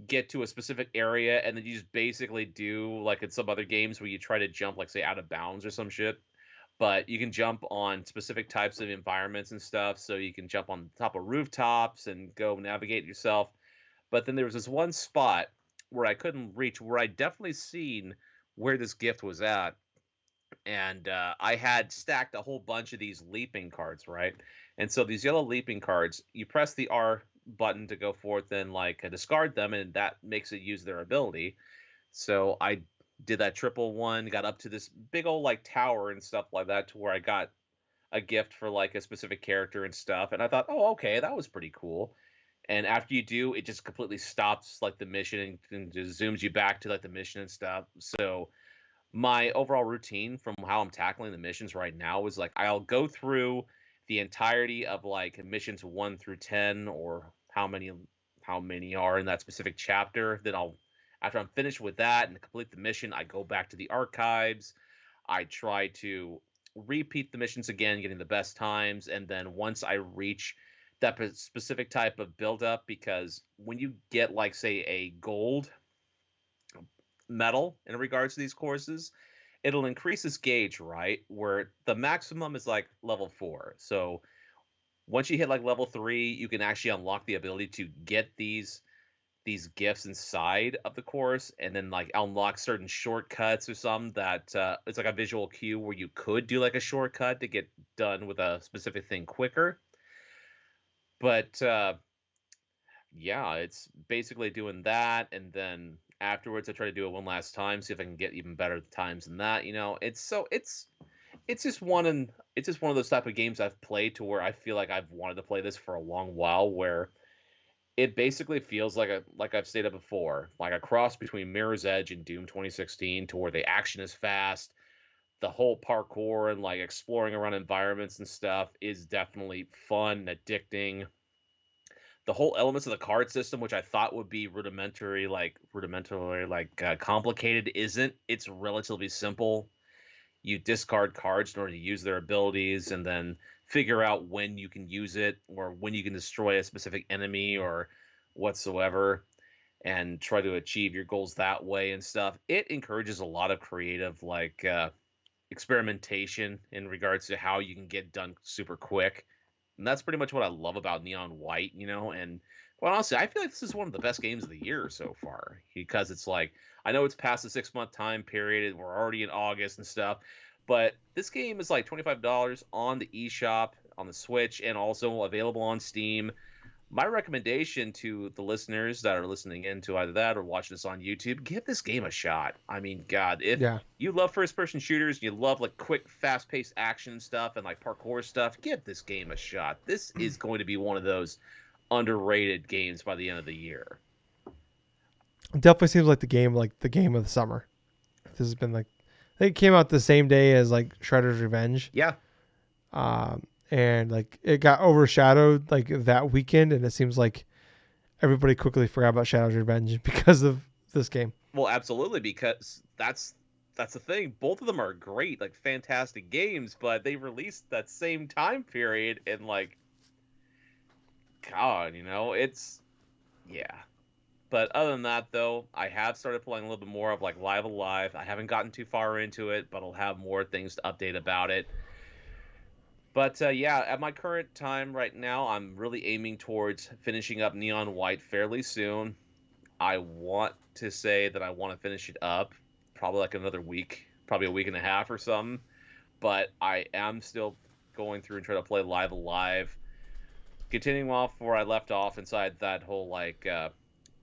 S2: get to a specific area, and then you just basically do like in some other games where you try to jump like say out of bounds or some shit, but you can jump on specific types of environments and stuff. So you can jump on top of rooftops and go navigate yourself. But then there was this one spot where I couldn't reach, where I definitely seen where this gift was at. And I had stacked a whole bunch of these leaping cards, right? And so these yellow leaping cards, you press the R button to go forth and like discard them, and that makes it use their ability. So I did that triple one, got up to this big old like tower and stuff like that to where I got a gift for like a specific character and stuff. And I thought, oh, okay, that was pretty cool. And after you do, it just completely stops like the mission and just zooms you back to like the mission and stuff. So my overall routine from how I'm tackling the missions right now is like I'll go through the entirety of like missions 1 through 10 or how many are in that specific chapter. Then I'll after I'm finished with that and complete the mission, I go back to the archives. I try to repeat the missions again, getting the best times, and then once I reach that specific type of build up, because when you get like say a gold medal in regards to these courses, it'll increase this gauge, right? Where the maximum is like level 4. So once you hit like level 3, you can actually unlock the ability to get these gifts inside of the course, and then like unlock certain shortcuts or some that it's like a visual cue where you could do like a shortcut to get done with a specific thing quicker. But yeah, it's basically doing that, and then afterwards I try to do it one last time, see if I can get even better times than that. It's just it's just one of those type of games I've played to where I feel like I've wanted to play this for a long while, where it basically feels like I've stated before, like a cross between Mirror's Edge and Doom 2016, to where the action is fast, the whole parkour and like exploring around environments and stuff is definitely fun, addicting. The whole elements of the card system, which I thought would be complicated, isn't. It's relatively simple. You discard cards in order to use their abilities, and then figure out when you can use it or when you can destroy a specific enemy or whatsoever, and try to achieve your goals that way and stuff. It encourages a lot of creative experimentation in regards to how you can get done super quick. And that's pretty much what I love about Neon White, and quite honestly, I feel like this is one of the best games of the year so far, because it's like, I know it's past the 6-month time period, and we're already in August and stuff, but this game is like $25 on the eShop, on the Switch, and also available on Steam. My recommendation to the listeners that are listening in to either that or watching this on YouTube, give this game a shot. I mean, God, if
S1: Yeah.
S2: you love first-person shooters, you love like quick, fast-paced action stuff and like parkour stuff, give this game a shot. This is going to be one of those underrated games by the end of the year.
S1: It definitely seems like the game of the summer. This has been like, I think it came out the same day as like Shredder's Revenge.
S2: Yeah.
S1: And like it got overshadowed like that weekend, and it seems like everybody quickly forgot about Shadow's Revenge because of this game.
S2: Well, absolutely, because that's the thing. Both of them are great, like fantastic games, but they released that same time period, and like, God, it's yeah. But other than that, though, I have started playing a little bit more of like Live Alive. I haven't gotten too far into it, but I'll have more things to update about it. But yeah, at my current time right now, I'm really aiming towards finishing up Neon White fairly soon. I want to say that I want to finish it up probably like another week, probably a week and a half or something. But I am still going through and trying to play Live Alive, continuing off where I left off inside that whole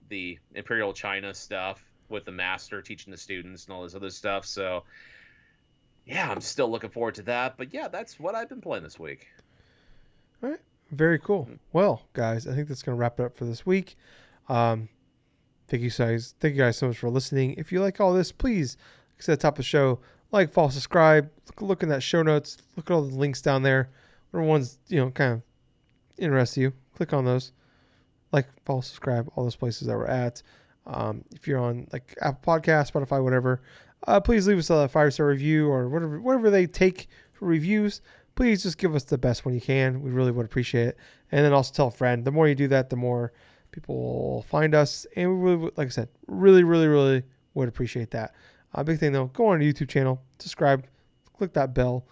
S2: the Imperial China stuff with the master teaching the students and all this other stuff. So yeah, I'm still looking forward to that. But yeah, that's what I've been playing this week.
S1: All right. Very cool. Well, guys, I think that's going to wrap it up for this week. Thank you guys so much for listening. If you like all this, please, like I said at the top of the show, like, follow, subscribe. Look in that show notes. Look at all the links down there. Whatever ones, kind of interest you, click on those. Like, follow, subscribe, all those places that we're at. If you're on like Apple Podcasts, Spotify, whatever, please leave us a 5-star review or whatever they take for reviews. Please just give us the best one you can. We really would appreciate it. And then also tell a friend. The more you do that, the more people will find us. And we really, like I said, really, really, really would appreciate that. Big thing though, go on our YouTube channel, subscribe, click that bell,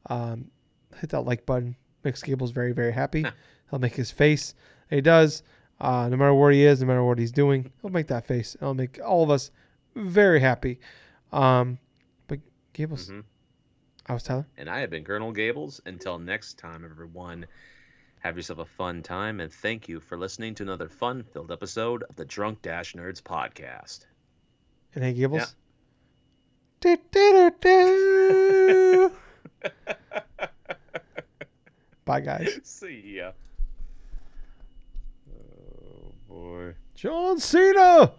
S1: hit that like button. Makes Gables very, very happy. He'll make his face. And he does. No matter where he is, no matter what he's doing, he'll make that face. It'll make all of us very happy. But Gables, I was Tyler.
S2: And I have been Colonel Gables. Until next time, everyone, have yourself a fun time, and thank you for listening to another fun-filled episode of the DrunkNerds podcast.
S1: And hey, Gables.
S2: Yeah.
S1: Bye, guys.
S2: See ya. Oh, boy.
S1: John Cena!